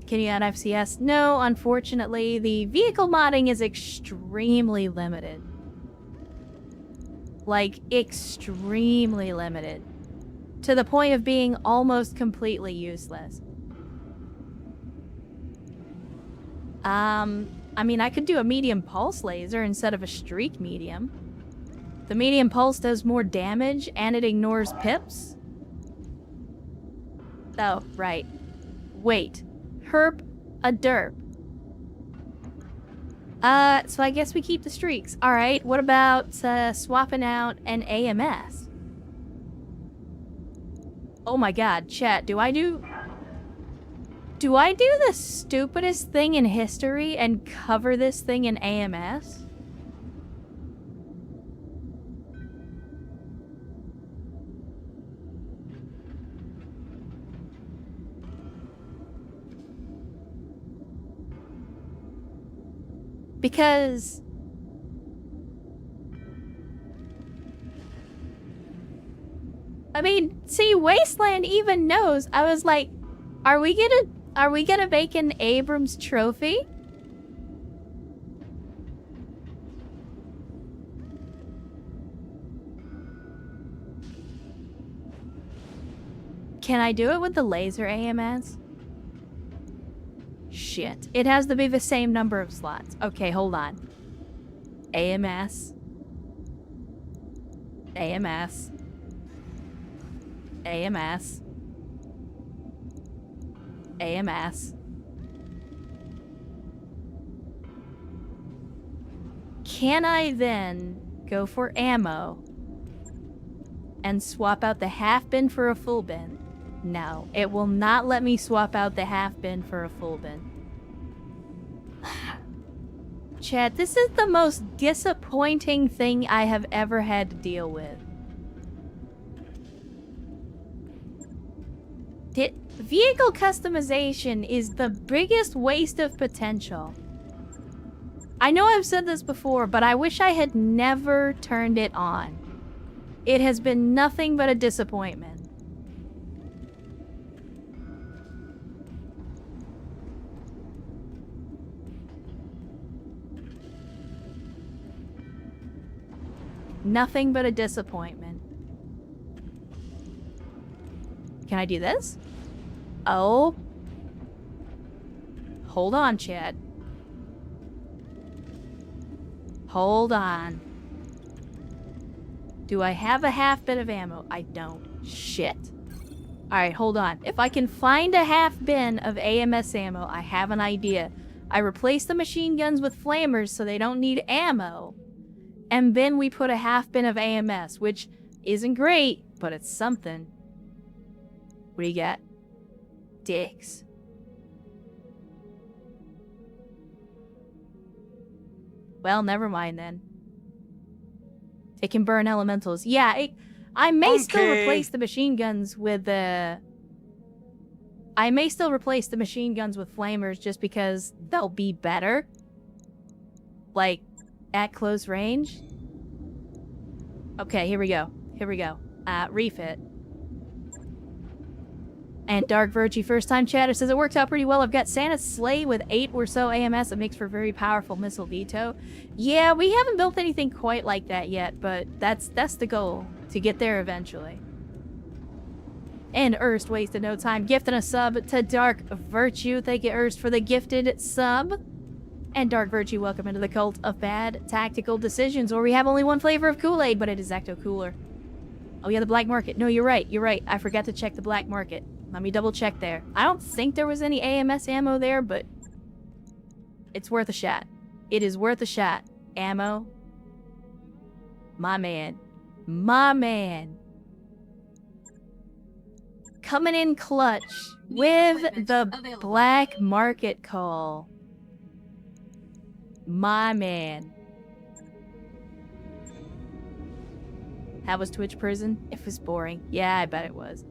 Can you add FCS? No, unfortunately, the vehicle modding is extremely limited. Like, extremely limited. To the point of being almost completely useless. I mean, I could do a medium pulse laser instead of a streak medium. The medium pulse does more damage and it ignores pips. Oh, right. Wait. Herp a derp. So I guess we keep the streaks. Alright, what about swapping out an AMS? Oh my god, chat, do I do the stupidest thing in history and cover this thing in AMS? Because I mean, see, Wasteland even knows. I was like, are we gonna make an Abrams trophy? Can I do it with the laser AMS? Shit. It has to be the same number of slots. Okay, hold on. AMS. AMS. AMS. AMS. Can I then go for ammo and swap out the half bin for a full bin? No, it will not let me swap out the half bin for a full bin. Chat, this is the most disappointing thing I have ever had to deal with. Vehicle customization is the biggest waste of potential. I know I've said this before, but I wish I had never turned it on. It has been nothing but a disappointment. Nothing but a disappointment. Can I do this? Oh. Hold on, chat. Hold on. Do I have a half bin of ammo? I don't. Shit. Alright, hold on. If I can find a half bin of AMS ammo, I have an idea. I replace the machine guns with flamers so they don't need ammo. And then we put a half bin of AMS, which isn't great, but it's something. What do you got? Dicks. Well, never mind then. It can burn elementals. Yeah, I may still replace the machine guns with the... I may still replace the machine guns with flamers just because they'll be better. Like, at close range. Okay, here we go. Here we go. Refit. And Dark Virtue First Time Chatter says, it works out pretty well. I've got Santa's sleigh with 8 or so AMS. It makes for very powerful missile veto. Yeah, we haven't built anything quite like that yet, but that's the goal. To get there eventually. And Erst wasted no time gifting a sub to Dark Virtue. Thank you, Erst, for the gifted sub. And Dark Virtue, welcome into the cult of bad tactical decisions, where we have only one flavor of Kool-Aid, but it is Ecto Cooler. Oh yeah, the black market. No, you're right. You're right. I forgot to check the black market. Let me double check there. I don't think there was any AMS ammo there, but it's worth a shot. It is worth a shot. Ammo. My man. My man. Coming in clutch with the black market call. My man. How was Twitch prison? It was boring. Yeah, I bet it was.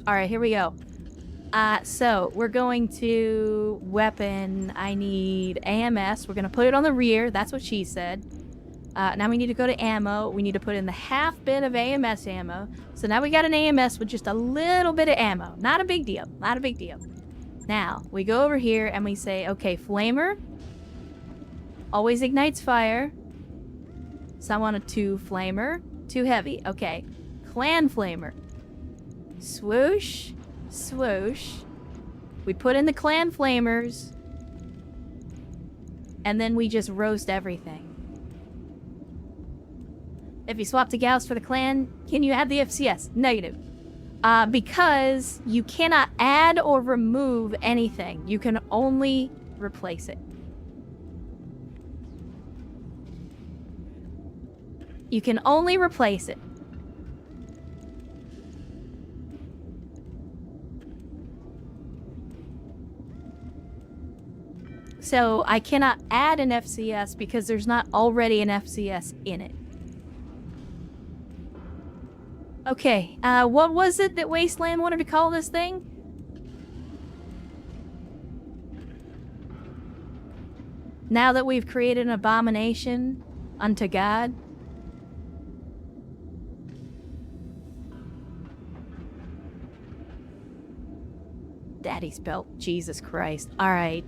Alright, here we go. So, we're going to weapon. I need AMS. We're going to put it on the rear. That's what she said. Now we need to go to ammo. We need to put in the half bin of AMS ammo. So now we got an AMS with just a little bit of ammo. Not a big deal. Not a big deal. Now, we go over here and we say, okay, flamer. Always ignites fire. So I want a 2 flamer. Too heavy. Okay. Clan flamer. Swoosh. Swoosh. We put in the clan flamers. And then we just roast everything. If you swap to Gauss for the clan, can you add the FCS? Negative. Because you cannot add or remove anything. You can only replace it. You can only replace it. So I cannot add an FCS because there's not already an FCS in it. Okay, what was it that Wasteland wanted to call this thing? Now that we've created an abomination unto God. Daddy's belt. Jesus Christ. Alright.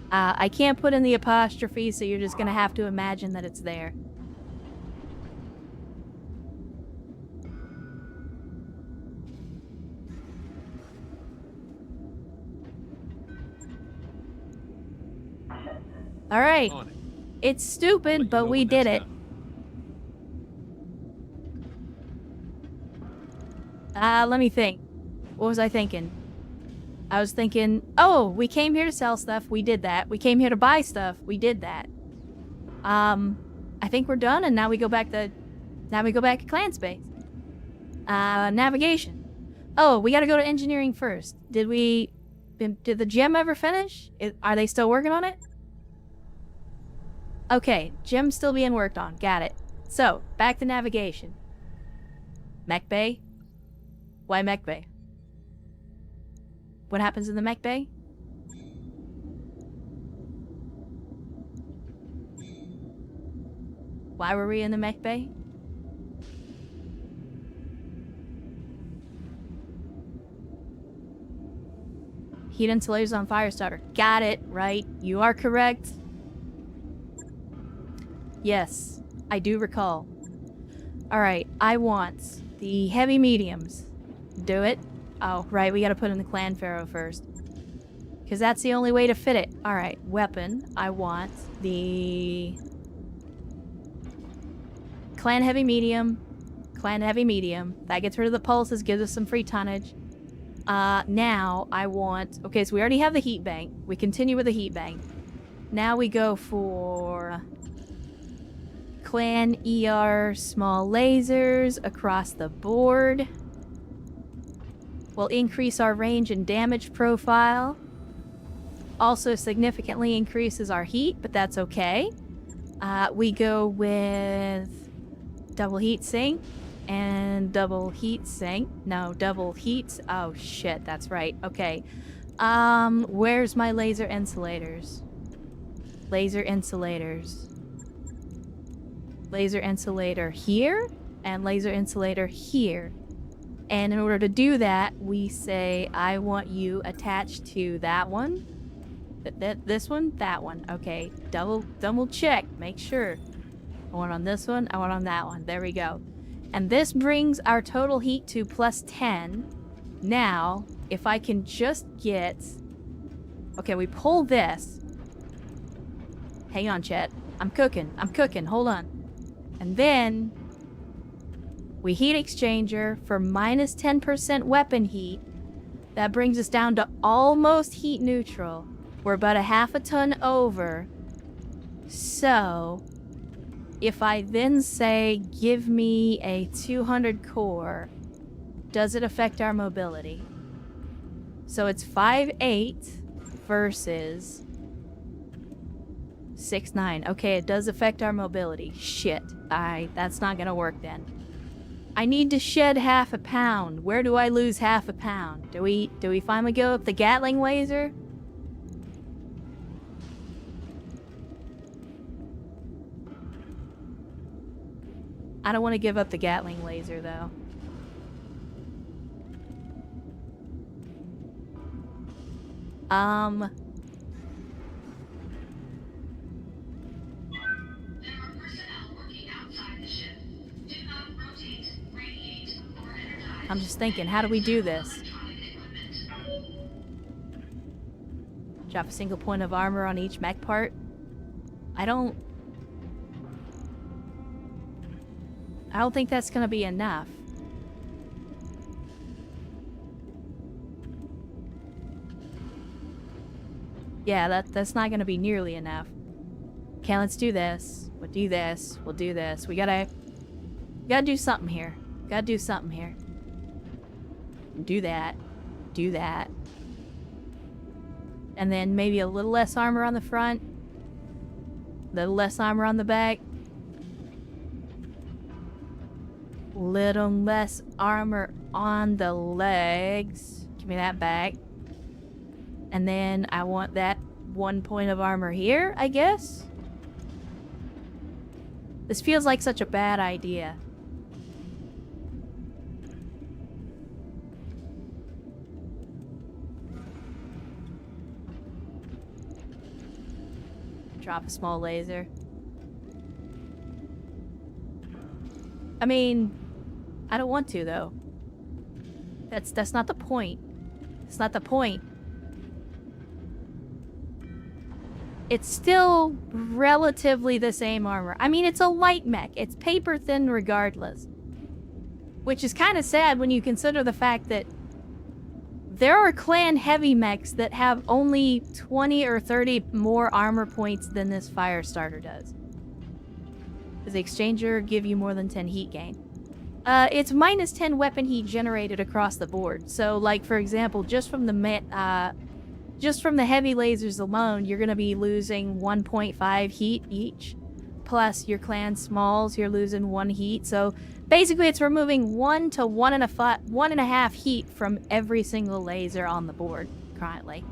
I can't put in the apostrophe, so you're just gonna have to imagine that it's there. All right. On it. It's I'll let stupid, you but know we when did that's it. done. Let me think. What was I thinking? I was thinking, oh, we came here to sell stuff. We did that. We came here to buy stuff. We did that. I think we're done, and now we go back to clan space. Navigation. Oh, we gotta go to engineering first. Did the gem ever finish? Are they still working on it? Okay, gem's still being worked on. Got it. So, back to navigation. Mech Bay? Why Mech Bay? What happens in the Mech Bay? Why were we in the Mech Bay? Heat insulators on fire starter. Got it, right? You are correct. Yes, I do recall. Alright, I want the heavy mediums. Do it. Oh, right, we gotta put in the clan pharaoh first. Because that's the only way to fit it. Alright, weapon. I want the... Clan heavy medium. Clan heavy medium. That gets rid of the pulses, gives us some free tonnage. Now I want... Okay, so we already have the heat bank. We continue with the heat bank. Now we go for... Clan ER small lasers across the board. Will increase our range and damage profile. Also significantly increases our heat, but that's okay. We go with double heat sink and double heat sink. No, double heat. Oh shit, that's right. Okay. Where's my laser insulators? Laser insulators. Laser insulator here and laser insulator here. And in order to do that, we say, I want you attached to that one. This one, that one. Okay, double check, make sure. I want on this one, I want on that one. There we go. And this brings our total heat to plus 10. Now, if I can just get... Okay, we pull this. Hang on, chat. I'm cooking, hold on. And then... we heat exchanger for minus 10% weapon heat. That brings us down to almost heat neutral. We're about a half a ton over. So, if I then say, give me a 200 core, does it affect our mobility? So it's 5'8 versus 6'9. Okay, it does affect our mobility. Shit. That's not gonna work then. I need to shed half a pound. Where do I lose half a pound? Do we finally go with the Gatling laser? I don't want to give up the Gatling laser though. I'm just thinking, how do we do this? Drop a single point of armor on each mech part? I don't think that's gonna be enough. Yeah, that's not gonna be nearly enough. Okay, let's do this. We'll do this. We'll do this. We gotta do something here. Gotta do something here. Do that. Do that. And then maybe a little less armor on the front. A little less armor on the back. Little less armor on the legs. Give me that back. And then I want that 1 point of armor here, I guess? This feels like such a bad idea. Drop a small laser. I mean, I don't want to though. That's not the point. It's not the point. it's still relatively the same armor. I mean, it's a light mech. It's paper thin regardless. Which is kind of sad when you consider the fact that there are clan heavy mechs that have only 20 or 30 more armor points than this Firestarter does. Does the exchanger give you more than 10 heat gain? It's minus 10 weapon heat generated across the board. So, like, for example, just from the heavy lasers alone, you're going to be losing 1.5 heat each. Plus, your clan smalls, you're losing 1 heat. So, basically, it's removing 1 to 1.5 heat from every single laser on the board currently.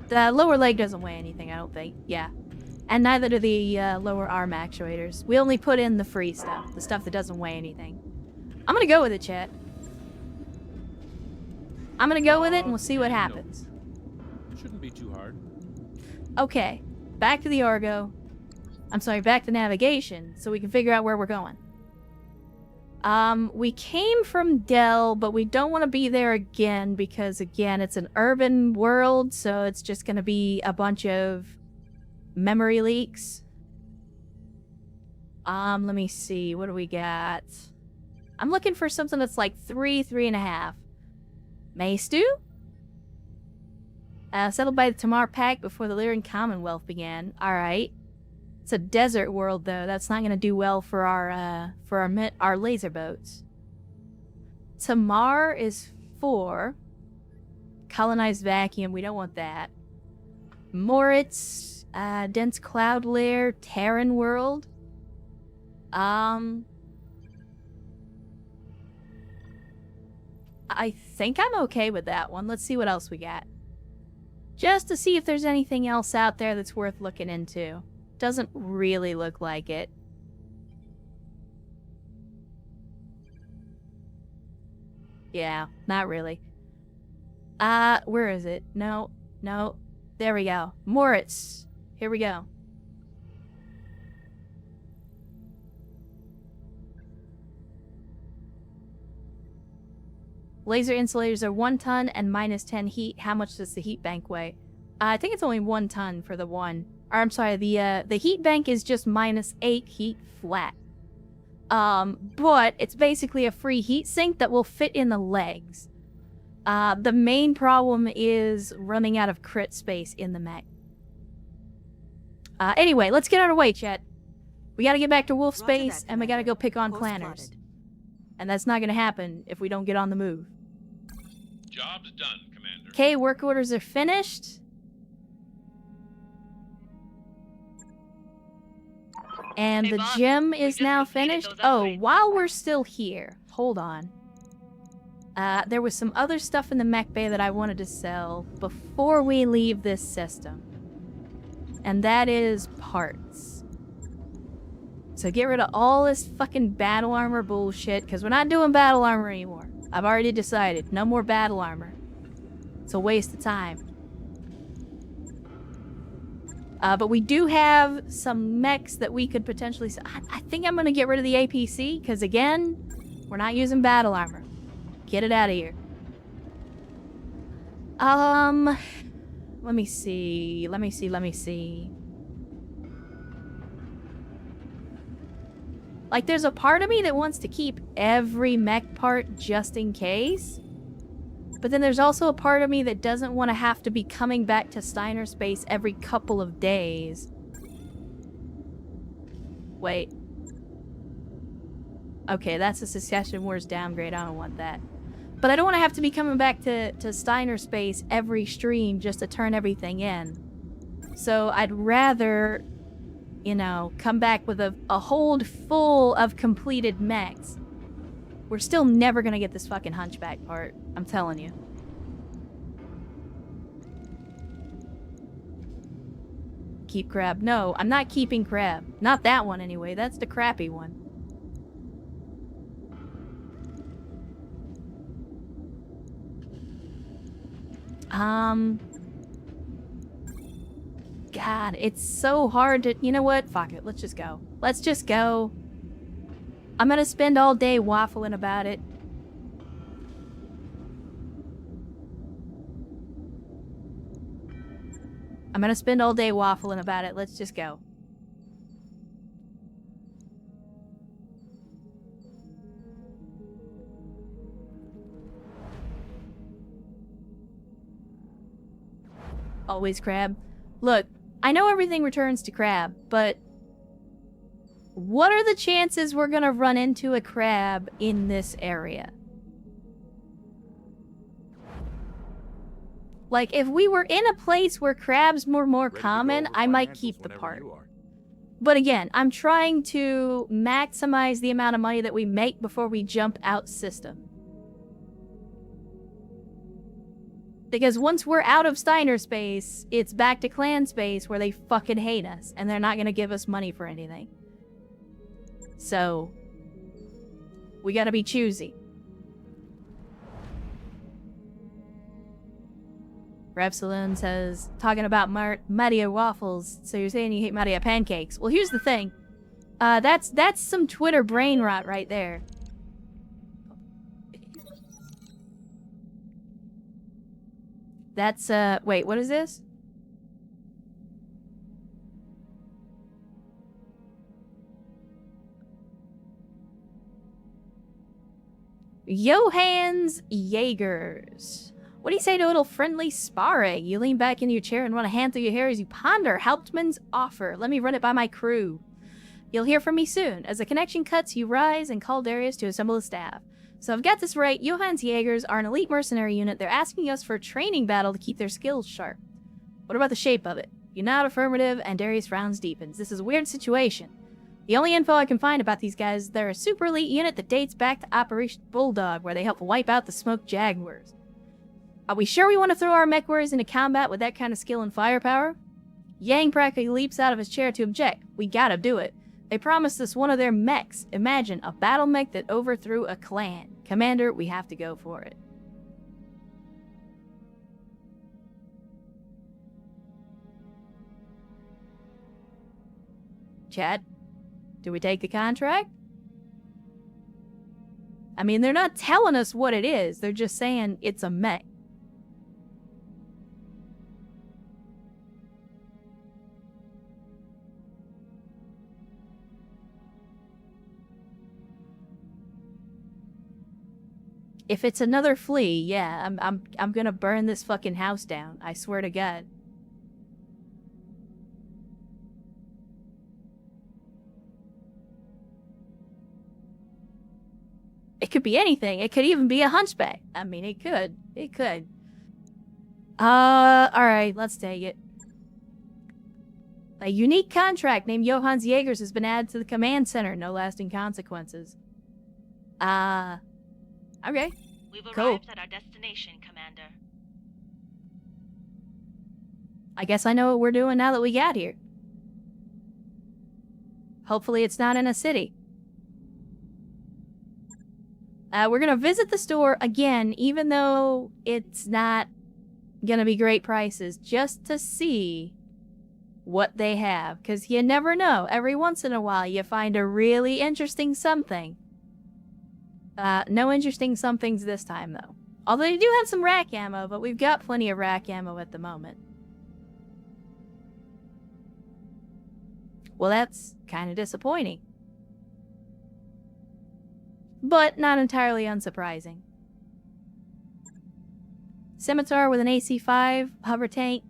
The lower leg doesn't weigh anything, I don't think. Yeah. And neither do the lower arm actuators. We only put in the free stuff, the stuff that doesn't weigh anything. I'm gonna go with it, chat. I'm gonna go with it and we'll see what happens. Shouldn't be too hard. Okay, back to the Argo. I'm sorry, back to navigation, so we can figure out where we're going. We came from Dell, but we don't want to be there again because, again, it's an urban world, so it's just gonna be a bunch of memory leaks. Let me see, what do we got? I'm looking for something that's like 3.5. Maystu? Settled by the Tamar Pact before the Lyran Commonwealth began. Alright. It's a desert world, though. That's not gonna do well for our laser boats. Tamar is 4. Colonized vacuum, we don't want that. Moritz, dense cloud layer, Terran world. I think I'm okay with that one. Let's see what else we got. Just to see if there's anything else out there that's worth looking into. Doesn't really look like it. Yeah, not really. Where is it? No. There we go. Moritz. Here we go. Laser insulators are 1 ton and minus 10 heat. How much does the heat bank weigh? I think it's only 1 ton for the one. Or I'm sorry, the heat bank is just minus 8 heat flat. But it's basically a free heat sink that will fit in the legs. The main problem is running out of crit space in the mech. Anyway, let's get out of the way, chat. We gotta get back to wolf space, and we gotta go pick on clanners. And that's not gonna happen if we don't get on the move. Job's done, Commander. Okay, work orders are finished. And Hey, the boss, gym we is just now completed finished. those Oh, upgrades. while we're still here, hold on. There was some other stuff in the mech bay that I wanted to sell before we leave this system. And that is parts. So get rid of all this fucking battle armor bullshit, because we're not doing battle armor anymore. I've already decided. No more battle armor. It's a waste of time. But we do have some mechs that we could potentially... I think I'm going to get rid of the APC, because again, we're not using battle armor. Get it out of here. Let me see. Like, there's a part of me that wants to keep every mech part just in case. But then there's also a part of me that doesn't want to have to be coming back to Steiner space every couple of days. Wait. Okay, that's a Succession Wars downgrade. I don't want that. But I don't want to have to be coming back to Steiner space every stream just to turn everything in. So I'd rather, you know, come back with a hold full of completed mechs. We're still never gonna get this fucking hunchback part. I'm telling you. Keep Crab. No, I'm not keeping Crab. Not that one anyway. That's the crappy one. God, it's so hard to... You know what? Fuck it. Let's just go. Let's just go. I'm gonna spend all day waffling about it. I'm gonna spend all day waffling about it. Let's just go. Always crab. Look, I know everything returns to crab, but what are the chances we're gonna run into a crab in this area? Like, if we were in a place where crabs were more Ready to go common, over I might financials keep the whenever part. you are. But again, I'm trying to maximize the amount of money that we make before we jump out system. Because once we're out of Steiner space, it's back to clan space where they fucking hate us, and they're not gonna give us money for anything. So, we gotta be choosy. Repsilon says, talking about Maria waffles, so you're saying you hate Maria pancakes. Well, here's the thing. That's some Twitter brain rot right there. That's, wait, what is this? Johannes Jaegers. What do you say to a little friendly sparring? You lean back in your chair and run a hand through your hair as you ponder Hauptmann's offer. Let me run it by my crew. You'll hear from me soon. As the connection cuts, you rise and call Darius to assemble the staff. So I've got this right. Johannes Jaegers are an elite mercenary unit. They're asking us for a training battle to keep their skills sharp. What about the shape of it? You nod affirmative, and Darius' frowns deepens. This is a weird situation. The only info I can find about these guys is they're a super elite unit that dates back to Operation Bulldog, where they help wipe out the Smoke Jaguars. Are we sure we want to throw our mech warriors into combat with that kind of skill and firepower? Yang practically leaps out of his chair to object. We gotta do it. They promised us one of their mechs. Imagine, a battle mech that overthrew a clan. Commander, we have to go for it. Chad, do we take the contract? I mean, they're not telling us what it is. They're just saying it's a mech. If it's another flea, yeah, I'm gonna burn this fucking house down. I swear to God. It could be anything. It could even be a hunchback. I mean, it could. It could. Alright, let's take it. A unique contract named Johannes Jaegers has been added to the command center. No lasting consequences. Okay. We've Cool. arrived at our destination, Commander. I guess I know what we're doing now that we got here. Hopefully it's not in a city. We're gonna visit the store again, even though it's not gonna be great prices, just to see what they have. Because you never know. Every once in a while you find a really interesting something. No interesting somethings this time, though. Although they do have some rack ammo, but we've got plenty of rack ammo at the moment. Well, that's kind of disappointing. But not entirely unsurprising. Scimitar with an AC-5, hover tank.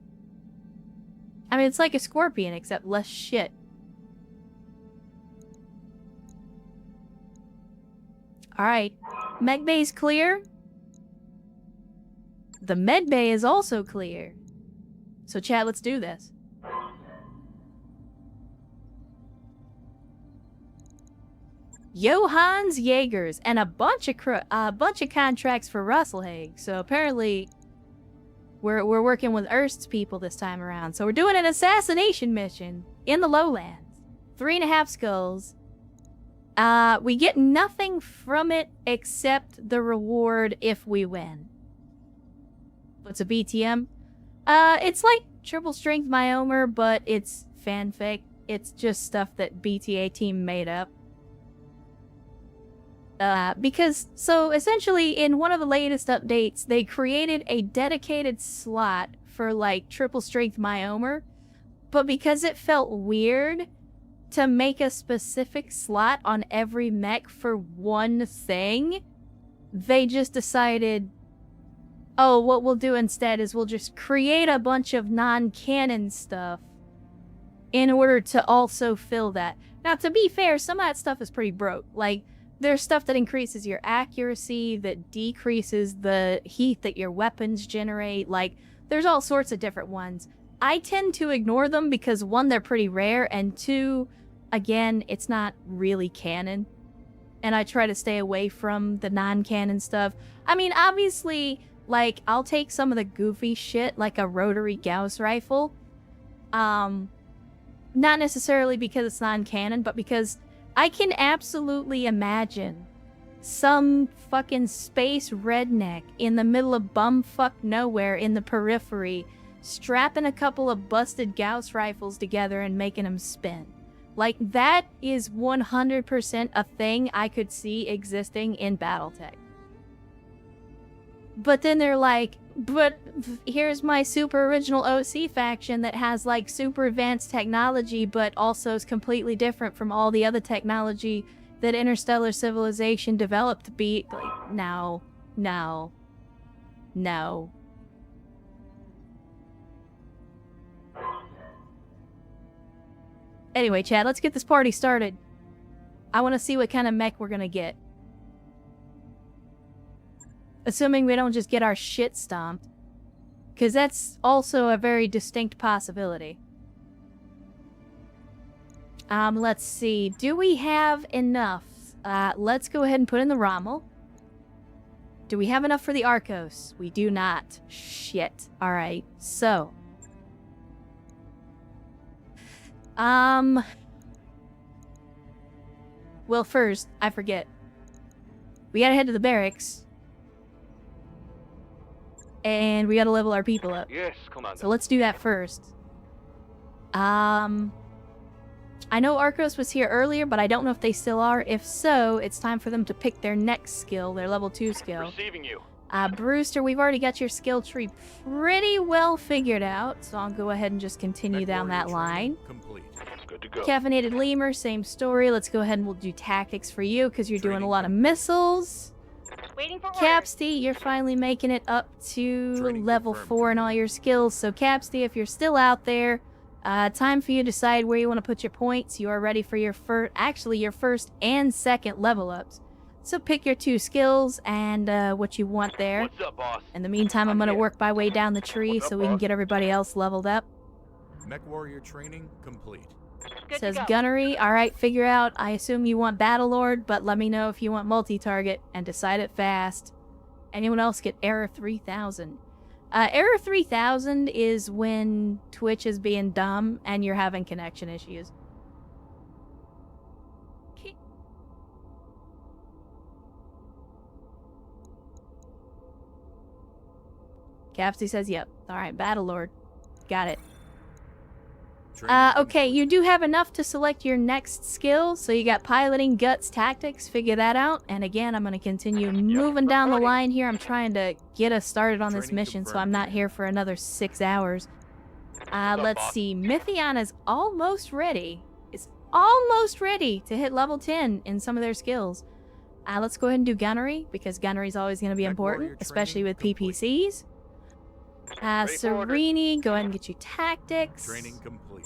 I mean, it's like a Scorpion, except less shit. Alright, mech bay's clear. The med bay is also clear. So chat, let's do this. Johannes Jaegers and a bunch of contracts for Russelhaig. So apparently we're working with Erst's people this time around. So we're doing an assassination mission in the lowlands. 3.5 skulls. We get nothing from it except the reward if we win. What's a BTM? It's like triple strength Myomer, but it's fanfic. It's just stuff that BTA team made up. So essentially in one of the latest updates, they created a dedicated slot for, like, triple strength Myomer, but because it felt weird to make a specific slot on every mech for one thing, they just decided, oh, what we'll do instead is we'll just create a bunch of non-canon stuff in order to also fill that. Now, to be fair, some of that stuff is pretty broke. Like, there's stuff that increases your accuracy, that decreases the heat that your weapons generate. Like, there's all sorts of different ones. I tend to ignore them because, one, they're pretty rare, and two, again, it's not really canon. And I try to stay away from the non-canon stuff. I mean, obviously, like, I'll take some of the goofy shit, like a rotary Gauss rifle. Not necessarily because it's non-canon, but because I can absolutely imagine some fucking space redneck in the middle of bumfuck nowhere in the periphery strapping a couple of busted Gauss rifles together and making them spin. Like, that is 100% a thing I could see existing in Battletech. But then they're like, but here's my super original OC faction that has, like, super advanced technology, but also is completely different from all the other technology that interstellar civilization developed to be. Like, no. Anyway, Chad, let's get this party started. I want to see what kind of mech we're gonna get. Assuming we don't just get our shit stomped. Because that's also a very distinct possibility. Let's see. Do we have enough? Let's go ahead and put in the Rommel. Do we have enough for the Arcos? We do not. Shit. Alright, so. Well, first, I forget. We gotta head to the barracks. And we gotta level our people up. Yes, Commander. So let's do that first. I know Arcos was here earlier, but I don't know if they still are. If so, it's time for them to pick their next skill, their level 2 skill. Receiving you. Brewster, we've already got your skill tree pretty well figured out, so I'll go ahead and just continue down that line. Complete. Good to go. Caffeinated Lemur, same story. Let's go ahead and we'll do tactics for you, because you're doing a lot of missiles. Waiting for orders. Capsty, you're finally making it up to Training level confirmed. 4 in all your skills. So Capsty, if you're still out there, time for you to decide where you want to put your points. You are ready for your first and second level ups. So pick your 2 skills and what you want there. What's up, boss? In the meantime, I'm going to work my way down the tree What's up, so we can boss? get everybody else leveled up. Mech warrior training complete. Good Says to go. gunnery. Alright, figure out. I assume you want Battlelord, but let me know if you want multi-target and decide it fast. Anyone else get Error 3000? Error 3000 is when Twitch is being dumb and you're having connection issues. Okay. Capsy says yep. Alright, Battlelord. Got it. Training Okay, you do have enough to select your next skill, so you got piloting, guts, tactics, figure that out. And again, I'm going to continue moving down the line here. I'm trying to get us started on this Training mission, so confirmed. I'm not here for another 6 hours. Let's boss? see, Mythion is almost ready. It's almost ready to hit level 10 in some of their skills. Let's go ahead and do gunnery, because gunnery is always going to be Mech warrior important, especially with training complete. PPCs. Ready for orders. Serini, go ahead and get you tactics. Training complete.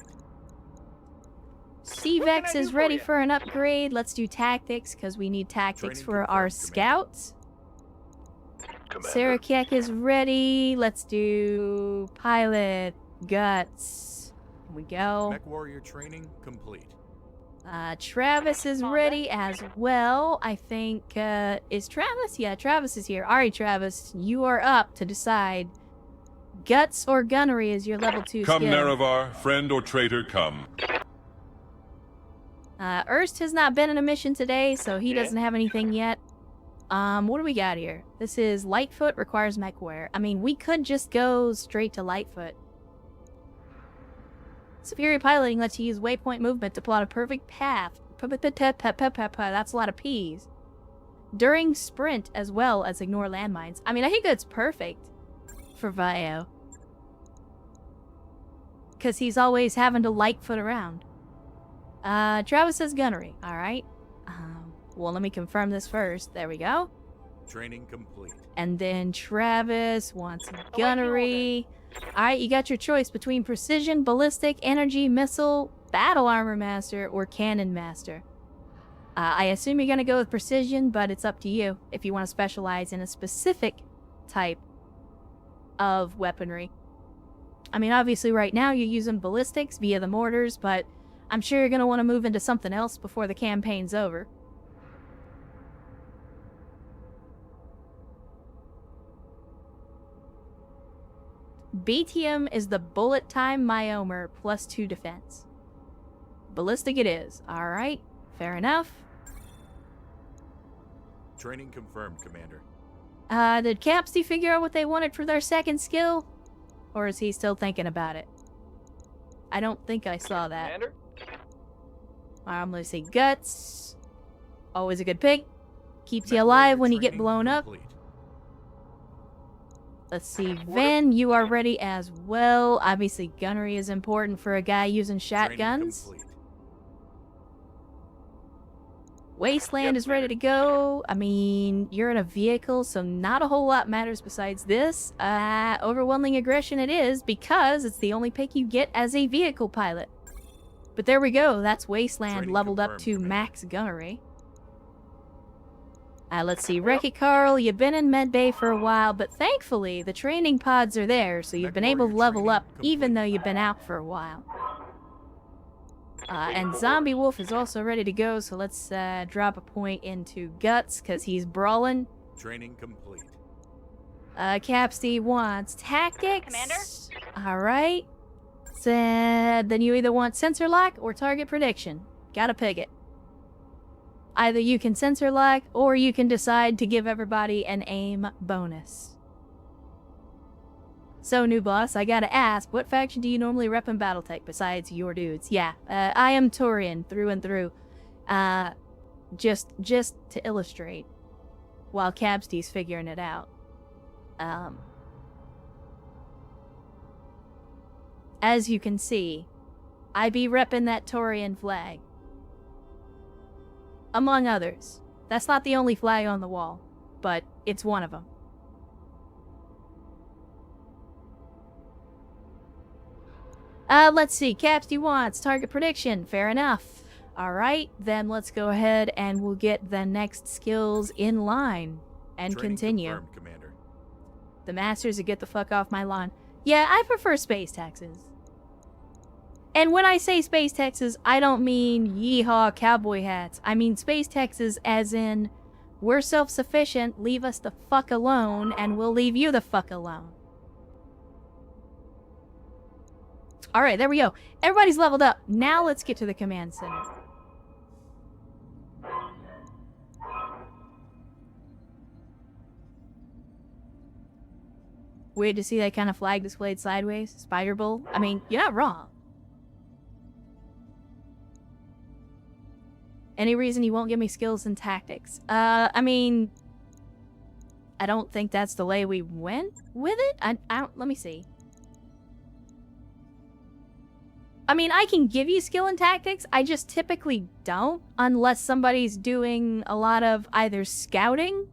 CVEX do is for ready ya? for an upgrade. Let's do tactics, because we need tactics Training for our confirmed, Commander. scouts. Commander. Sarakek is ready. Let's do pilot, guts. Here we go. Mech warrior training complete. Travis is ready as well. I think, is Travis? Yeah, Travis is here. Alright, Travis, you are up to decide. Guts or gunnery is your level 2 Come, skill. Nerevar, friend or traitor, come. Erst has not been in a mission today, so he Yeah. doesn't have anything yet. What do we got here? This is Lightfoot, requires mech wear. I mean, we could just go straight to Lightfoot. Superior piloting lets you use waypoint movement to plot a perfect path. That's a lot of P's. During sprint, as well as ignore landmines. I mean, I think that's perfect for Vio. because he's always having to lightfoot around. Travis says gunnery. All right. Well, let me confirm this first. There we go. Training complete. And then Travis wants gunnery. All right, you got your choice between precision, ballistic, energy, missile, battle armor master, or cannon master. I assume you're going to go with precision, but it's up to you if you want to specialize in a specific type of weaponry. I mean, obviously right now you're using ballistics via the mortars, but I'm sure you're going to want to move into something else before the campaign's over. BTM is the bullet time Myomer plus 2 defense. Ballistic it is. Alright, fair enough. Training confirmed, Commander. Did Capsty figure out what they wanted for their second skill? Or is he still thinking about it? I don't think I saw that. Commander? I'm gonna say guts. Always a good pick. Keeps you alive when you get blown up. Let's see, Van, you are ready as well. Obviously, gunnery is important for a guy using shotguns. Wasteland is ready to go. I mean, you're in a vehicle, so not a whole lot matters besides this. Overwhelming aggression it is, because it's the only pick you get as a vehicle pilot. But there we go, that's Wasteland leveled up to max gunnery. Let's see, Wreck-It Carl, you've been in medbay for a while, but thankfully the training pods are there, so you've been able to level up even though you've been out for a while. And Zombie Wolf is also ready to go, so let's drop a point into Guts, because he's brawling. Training complete. Capsty wants tactics. Commander? Alright. Then you either want sensor lock or target prediction. Gotta pick it. Either you can sensor lock, or you can decide to give everybody an aim bonus. So, new boss, I gotta ask, what faction do you normally rep in Battletech besides your dudes? Yeah, I am Turian through and through. Just to illustrate, while Cabsty's figuring it out. As you can see, I be reppin' that Turian flag. Among others. That's not the only flag on the wall, but it's one of them. Let's see. Capsty wants target prediction. Fair enough. Alright, then let's go ahead and we'll get the next skills in line and Training continue. confirmed, Commander. The masters to get the fuck off my lawn. Yeah, I prefer space taxes. And when I say space taxes, I don't mean yeehaw cowboy hats. I mean space taxes as in, we're self-sufficient, leave us the fuck alone, and we'll leave you the fuck alone. Alright, there we go. Everybody's leveled up. Now let's get to the command center. Weird to see that kind of flag displayed sideways. Spider Bull. I mean, you're not wrong. Any reason you won't give me skills and tactics? I mean, I don't think that's the way we went with it. I don't, let me see. I mean, I can give you skill and tactics, I just typically don't, unless somebody's doing a lot of either scouting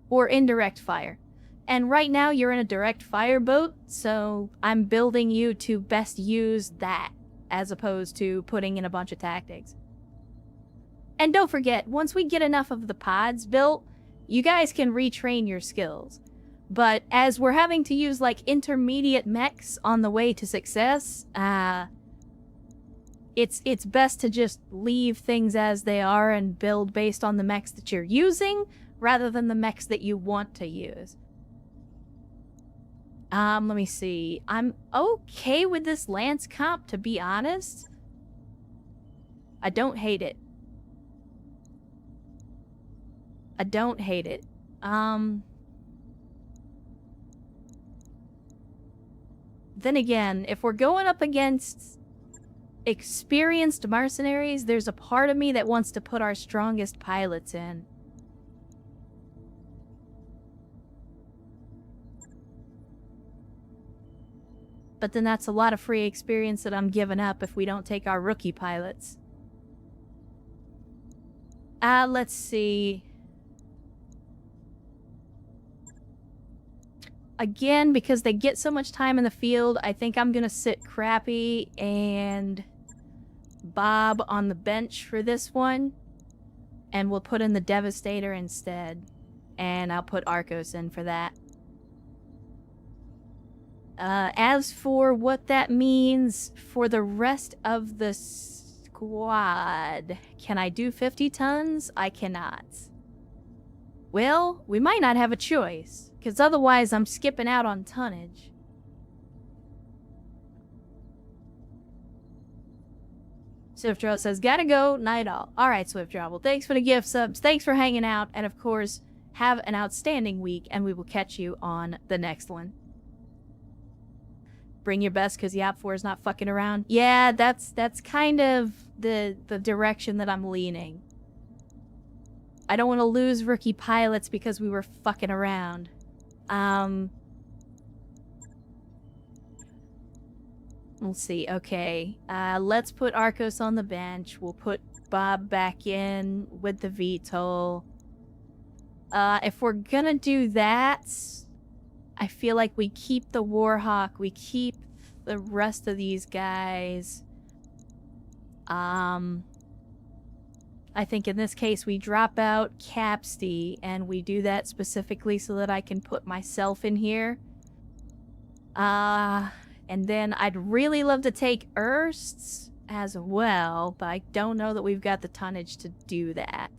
or indirect fire. And right now you're in a direct fire boat, so I'm building you to best use that, as opposed to putting in a bunch of tactics. And don't forget, once we get enough of the pods built, you guys can retrain your skills. But as we're having to use like intermediate mechs on the way to success, it's best to just leave things as they are and build based on the mechs that you're using, rather than the mechs that you want to use. Let me see. I'm okay with this Lance comp, to be honest. I don't hate it. I don't hate it. Then again, if we're going up against experienced mercenaries, there's a part of me that wants to put our strongest pilots in. But then that's a lot of free experience that I'm giving up if we don't take our rookie pilots. Let's see. Again, because they get so much time in the field, I think I'm gonna sit Crappy and Bob on the bench for this one. And we'll put in the Devastator instead. And I'll put Arcos in for that. As for what that means for the rest of the squad, can I do 50 tons? I cannot. Well, we might not have a choice, because otherwise I'm skipping out on tonnage. Swiftdraw says, gotta go, night all. Alright, Swiftdraw, well thanks for the gift subs, thanks for hanging out, and of course, have an outstanding week, and we will catch you on the next one. Bring your best because the Op4 is not fucking around. Yeah, that's kind of the direction that I'm leaning. I don't want to lose rookie pilots because we were fucking around. We'll see. Okay. Let's put Arcos on the bench. We'll put Bob back in with the VTOL. If we're gonna do that, I feel like we keep the Warhawk, we keep the rest of these guys. I think in this case we drop out Capsty, and we do that specifically so that I can put myself in here. And then I'd really love to take Ersts as well, but I don't know that we've got the tonnage to do that.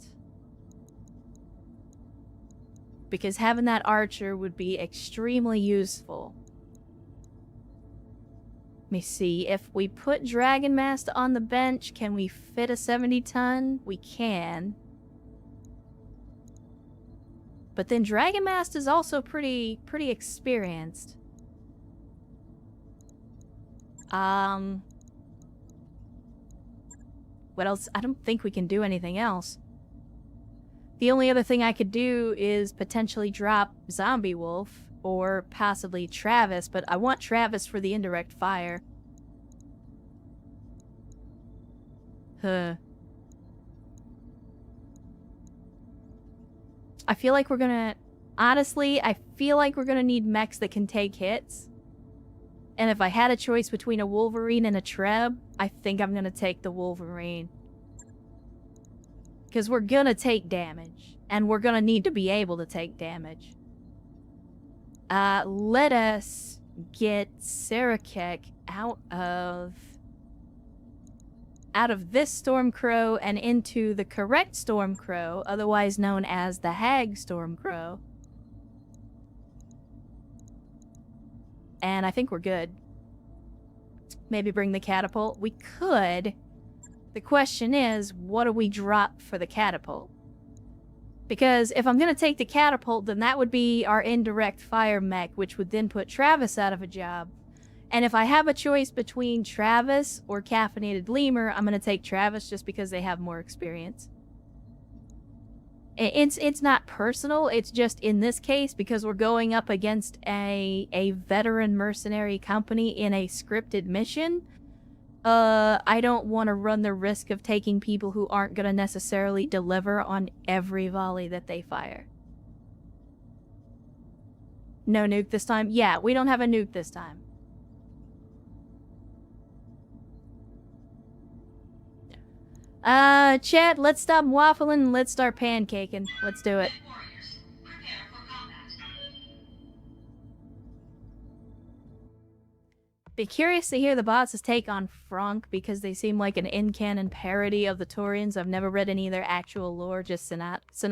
Because having that archer would be extremely useful. Let me see. If we put Dragon Master on the bench, can we fit a 70-ton? We can. But then Dragon Master is also pretty experienced. What else? I don't think we can do anything else. The only other thing I could do is potentially drop Zombie Wolf or possibly Travis, but I want Travis for the indirect fire. I feel like we're gonna... Honestly, I feel like we're gonna need mechs that can take hits. And if I had a choice between a Wolverine and a Treb, I think I'm gonna take the Wolverine. Because we're gonna take damage. And we're gonna need to be able to take damage. Let us get Sarakek out of this Stormcrow and into the correct Stormcrow, otherwise known as the Hag Stormcrow. And I think we're good. Maybe bring the catapult. We could. The question is, what do we drop for the catapult? Because if I'm going to take the catapult, then that would be our indirect fire mech, which would then put Travis out of a job. And if I have a choice between Travis or Caffeinated Lemur, I'm going to take Travis just because they have more experience. It's not personal, it's just in this case because we're going up against a veteran mercenary company in a scripted mission. I don't want to run the risk of taking people who aren't going to necessarily deliver on every volley that they fire. No nuke this time? Yeah, we don't have a nuke this time. Chat, let's stop waffling and let's start pancaking. Let's do it. Be curious to hear the bots' take on Frank because they seem like an in-canon parody of the Taurians. I've never read any of their actual lore, just synopses.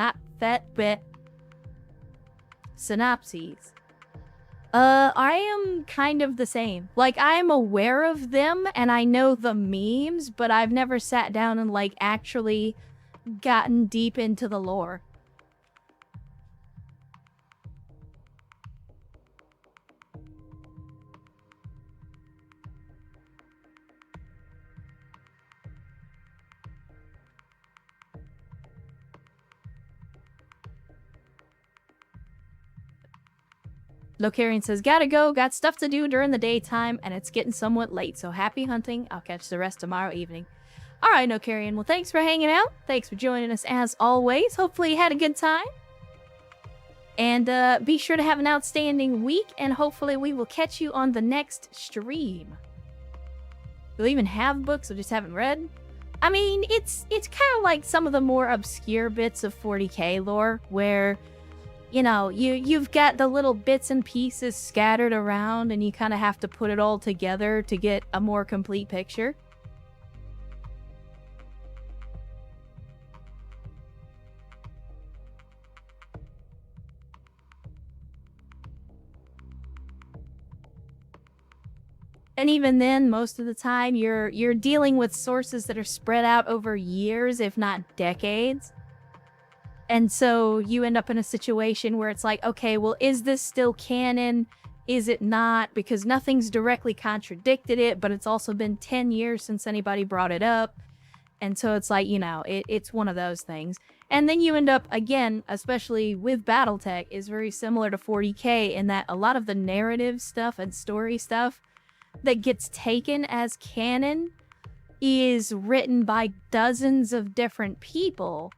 I am kind of the same. Like, I'm aware of them and I know the memes, but I've never sat down and, like, actually gotten deep into the lore. Locarian says, gotta go, got stuff to do during the daytime, and it's getting somewhat late, so happy hunting. I'll catch the rest tomorrow evening. Alright, Locarian, well, thanks for hanging out. Thanks for joining us as always. Hopefully you had a good time. And be sure to have an outstanding week, and hopefully we will catch you on the next stream. You'll even have books I just haven't read. I mean, it's kind of like some of the more obscure bits of 40k lore, where, you know, you've got the little bits and pieces scattered around, and you kind of have to put it all together to get a more complete picture. And even then, most of the time, you're dealing with sources that are spread out over years, if not decades. And so you end up in a situation where it's like, okay, well, is this still canon? Is it not? Because nothing's directly contradicted it, but it's also been 10 years since anybody brought it up. And so it's like, you know, it's one of those things. And then you end up, again, especially with Battletech, is very similar to 40k in that a lot of the narrative stuff and story stuff that gets taken as canon is written by dozens of different people.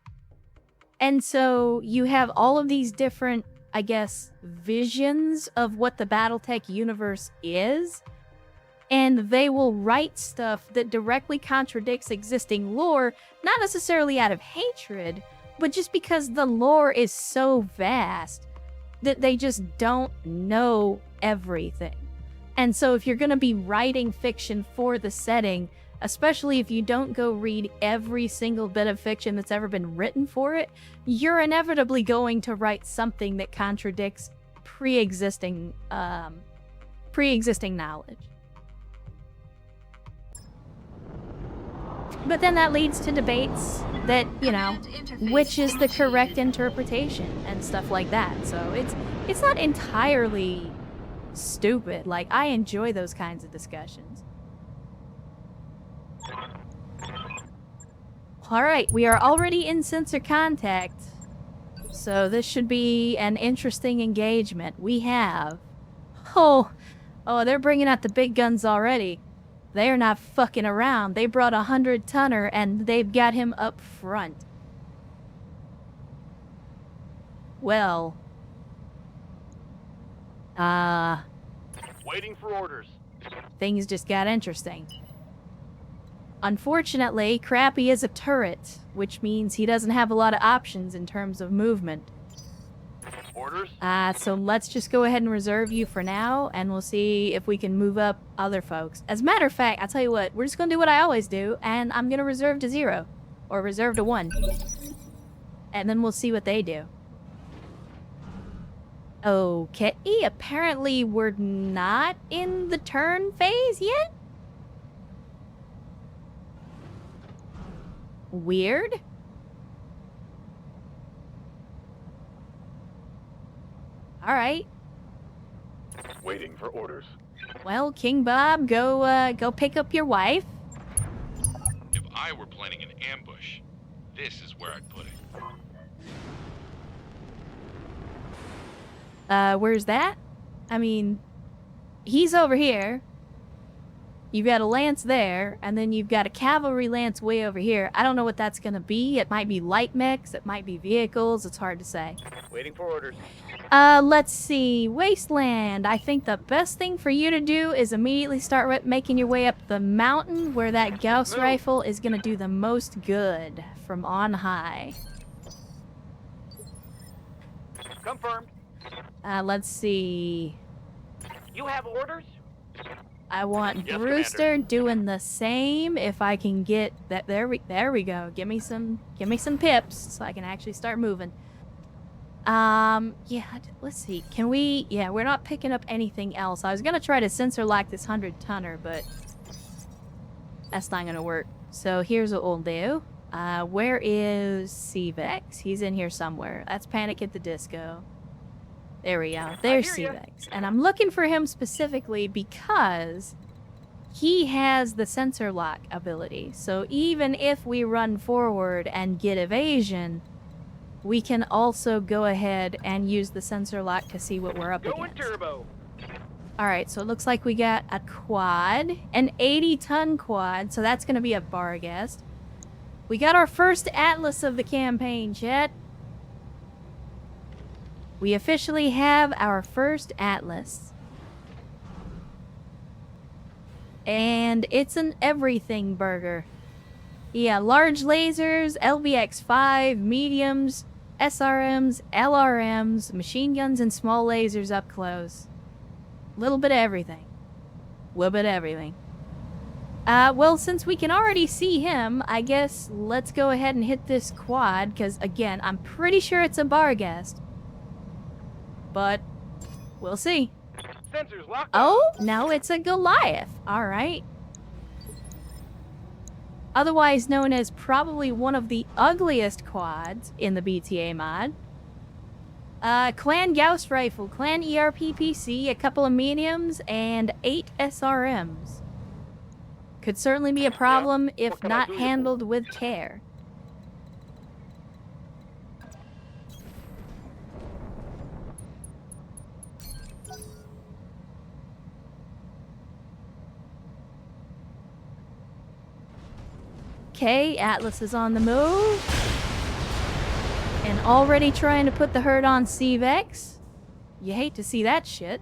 And so you have all of these different, I guess, visions of what the Battletech universe is, and they will write stuff that directly contradicts existing lore, not necessarily out of hatred, but just because the lore is so vast that they just don't know everything. And so if you're going to be writing fiction for the setting, especially if you don't go read every single bit of fiction that's ever been written for it, you're inevitably going to write something that contradicts pre-existing knowledge. But then that leads to debates that, you know, which is the correct interpretation and stuff like that. So it's not entirely stupid. Like, I enjoy those kinds of discussions. Alright, we are already in sensor contact, so this should be an interesting engagement. We have... Oh, they're bringing out the big guns already. They're not fucking around. They brought a 100-tonner, and they've got him up front. Well... Waiting for orders. Things just got interesting. Unfortunately, Crappy is a turret, which means he doesn't have a lot of options in terms of movement. Orders? So let's just go ahead and reserve you for now, and we'll see if we can move up other folks. As a matter of fact, I'll tell you what, we're just gonna do what I always do, and I'm gonna reserve to 0. Or reserve to 1. And then we'll see what they do. Okay, apparently we're not in the turn phase yet? Weird. Alright. Waiting for orders. Well, King Bob, go pick up your wife. If I were planning an ambush, this is where I'd put it. Where's that? I mean, he's over here. You've got a lance there, and then you've got a cavalry lance way over here. I don't know what that's gonna be. It might be light mechs, it might be vehicles, it's hard to say. Waiting for orders. Let's see. Wasteland. I think the best thing for you to do is immediately start making your way up the mountain where that Gauss rifle is gonna do the most good from on high. Confirmed. Let's see. You have orders? I want Yes, Brewster Commander. doing the same. If I can get that, there we go. Give me some pips so I can actually start moving. Yeah, let's see. Can we? Yeah, we're not picking up anything else. I was gonna try to sensor lock this 100-tonner, but that's not gonna work. So here's what we'll do. Where is Cvex? He's in here somewhere. That's Panic at the Disco. There we go. There's Cvex. And I'm looking for him specifically because he has the sensor lock ability. So even if we run forward and get evasion, we can also go ahead and use the sensor lock to see what we're up Going against. turbo. Alright, so it looks like we got a quad, an 80-ton quad, so that's going to be a Barghest. We got our first Atlas of the campaign, chat. We officially have our first Atlas. And it's an everything burger. Yeah, large lasers, LBX-5, mediums, SRMs, LRMs, machine guns, and small lasers up close. Little bit of everything. Little bit of everything. Well, since we can already see him, I guess let's go ahead and hit this quad, because, again, I'm pretty sure it's a Barghest. But, we'll see. Sensors locked. Oh, no, it's a Goliath. Alright. Otherwise known as probably one of the ugliest quads in the BTA mod. Clan Gauss Rifle, Clan ERPPC, a couple of mediums, and 8 SRMs. Could certainly be a problem if What can I not do you handled with care. Okay, Atlas is on the move. And already trying to put the hurt on CVEX. You hate to see that shit.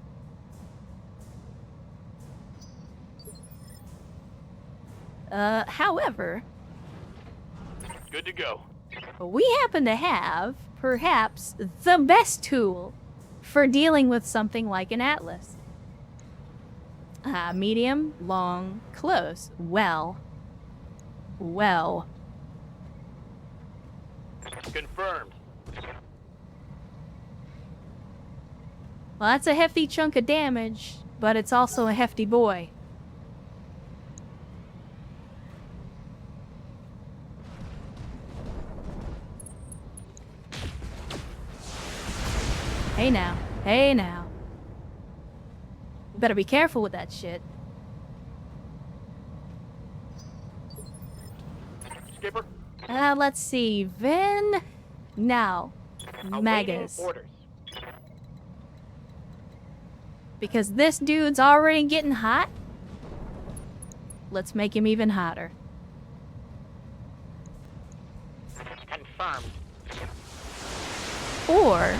However, Good to go. we happen to have, perhaps, the best tool for dealing with something like an Atlas. Medium, long, close. Well. Confirmed. Well, that's a hefty chunk of damage, but it's also a hefty boy. Hey now. Hey now. Better be careful with that shit. Skipper. Let's see. Vin. Now. Awaiting Megas. orders. Because this dude's already getting hot. Let's make him even hotter. Confirmed. Or,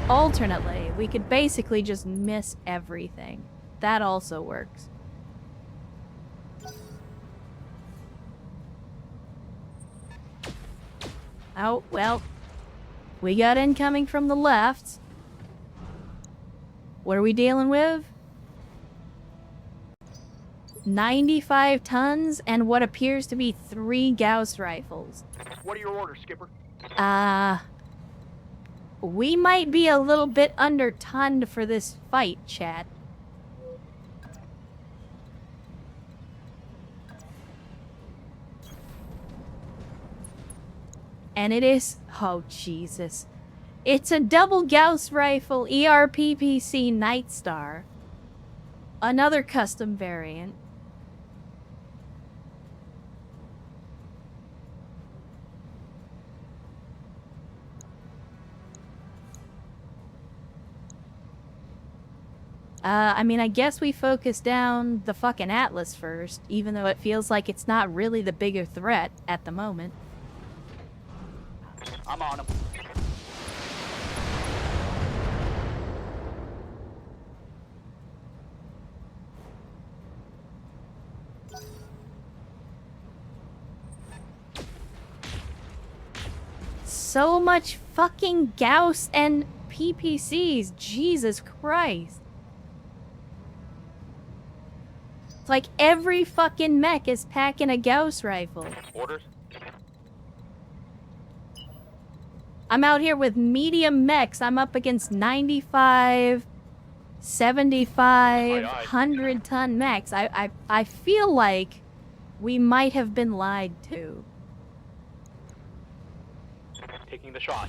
alternately, we could basically just miss everything. That also works. Oh, well. We got incoming from the left. What are we dealing with? 95 tons and what appears to be 3 Gauss rifles. What are your orders, Skipper? We might be a little bit under-tonned for this fight, chat. And it is... oh, Jesus. It's a double Gauss rifle ERPPC Night Star. Another custom variant. I mean, I guess we focus down the fucking Atlas first, even though it feels like it's not really the bigger threat at the moment. I'm on him. So much fucking Gauss and PPCs, Jesus Christ. It's like every fucking mech is packing a Gauss rifle. Orders. I'm out here with medium mechs. I'm up against 95, 75, 100-ton mechs. I feel like we might have been lied to. Taking the shot.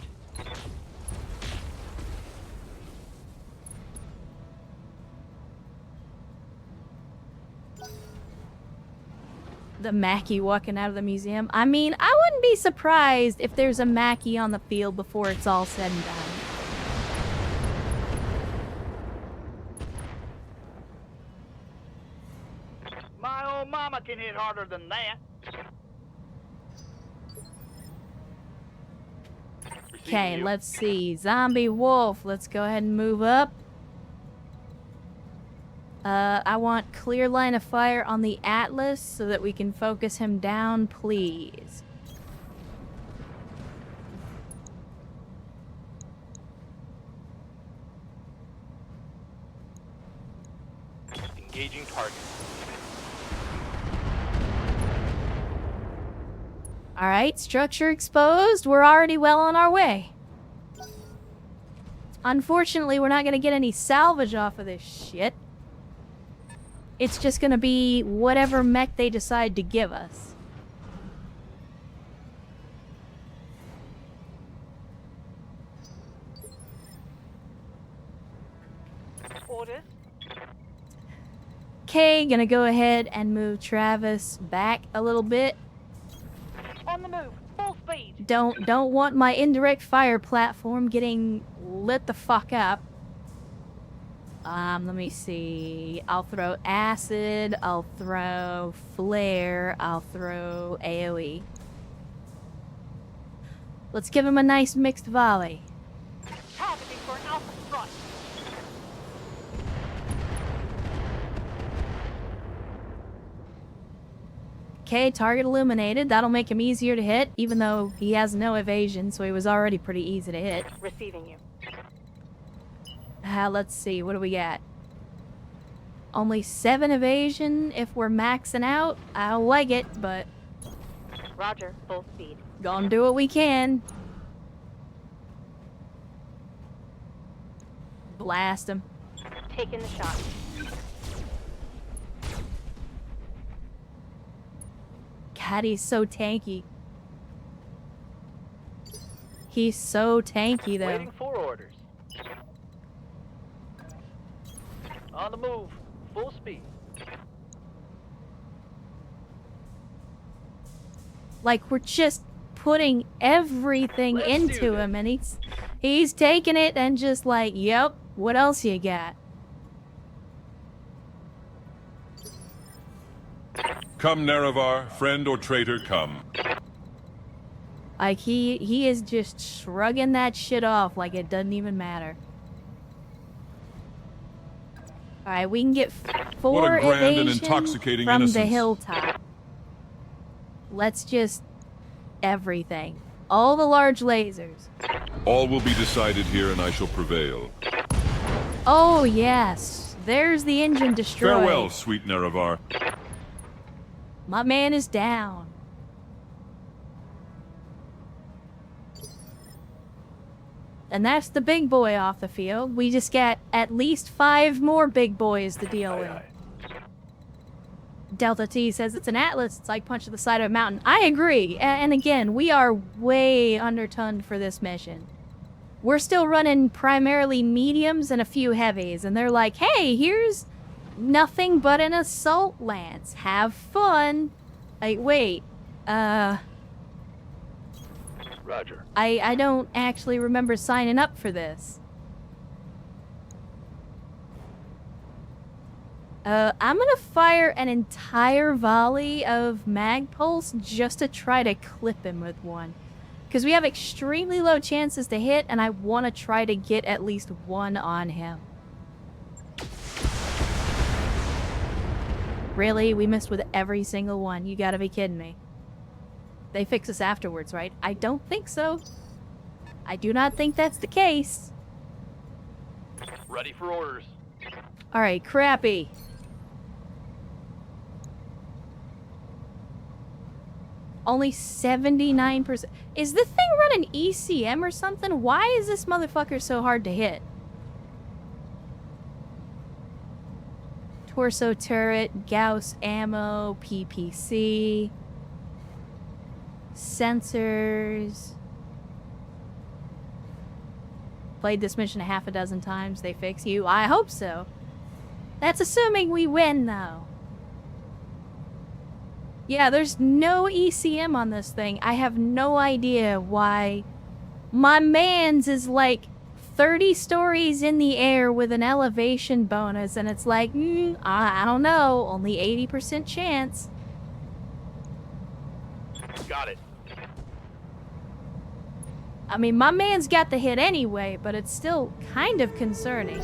The Mackie walking out of the museum. I mean, I wouldn't be surprised if there's a Mackie on the field before it's all said and done. My old mama can hit harder than that. Okay, let's see. Zombie wolf. Let's go ahead and move up. I want clear line of fire on the Atlas so that we can focus him down, please. Engaging target. Alright, structure exposed. We're already well on our way. Unfortunately, we're not going to get any salvage off of this shit. It's just going to be whatever mech they decide to give us. Orders. Okay, gonna go ahead and move Travis back a little bit. On the move. Full speed. Don't want my indirect fire platform getting lit the fuck up. Let me see. I'll throw acid, I'll throw flare, I'll throw AoE. Let's give him a nice mixed volley. Targeting for an alpha strike. Okay, target illuminated. That'll make him easier to hit, even though he has no evasion, so he was already pretty easy to hit. Receiving you. Let's see, what do we got? Only 7 evasion if we're maxing out. I don't like it, but Roger, full speed. gonna do what we can. Blast him. Taking the shot. God, he's so tanky. He's so tanky, though. Waiting for orders. On the move. Full speed. Like, we're just putting everything Let's do into this. him, and he's taking it and just like, yep, what else you got? Come, Nerevar, friend or traitor, come. Like, he is just shrugging that shit off like it doesn't even matter. Alright, we can get 4 What a grand and evasion intoxicating from the innocence. hilltop. Let's just... everything. All the large lasers. All will be decided here, and I shall prevail. Oh, yes. There's the engine destroyed. Farewell, sweet Nerevar. My man is down. And that's the big boy off the field. We just got at least 5 more big boys to deal with. Delta T says it's an Atlas. It's like punch to the side of a mountain. I agree. And again, we are way undertonned for this mission. We're still running primarily mediums and a few heavies. And they're like, hey, here's nothing but an assault lance. Have fun. Like, wait. Roger. I don't actually remember signing up for this. I'm gonna fire an entire volley of mag pulse just to try to clip him with one. Because we have extremely low chances to hit, and I want to try to get at least one on him. Really? We missed with every single one. You gotta be kidding me. They fix us afterwards, right? I don't think so. I do not think that's the case. Ready for orders. Alright, crappy. Only 79%. Is the thing running ECM or something? Why is this motherfucker so hard to hit? Torso turret, Gauss ammo, PPC, sensors. Played this mission a half a dozen times. They fix you. I hope so. That's assuming we win, though. Yeah, there's no ECM on this thing. I have no idea why. My man's is like 30 stories in the air with an elevation bonus, and it's like, I don't know, only 80% chance. Got it. I mean, my man's got the hit anyway, but it's still kind of concerning.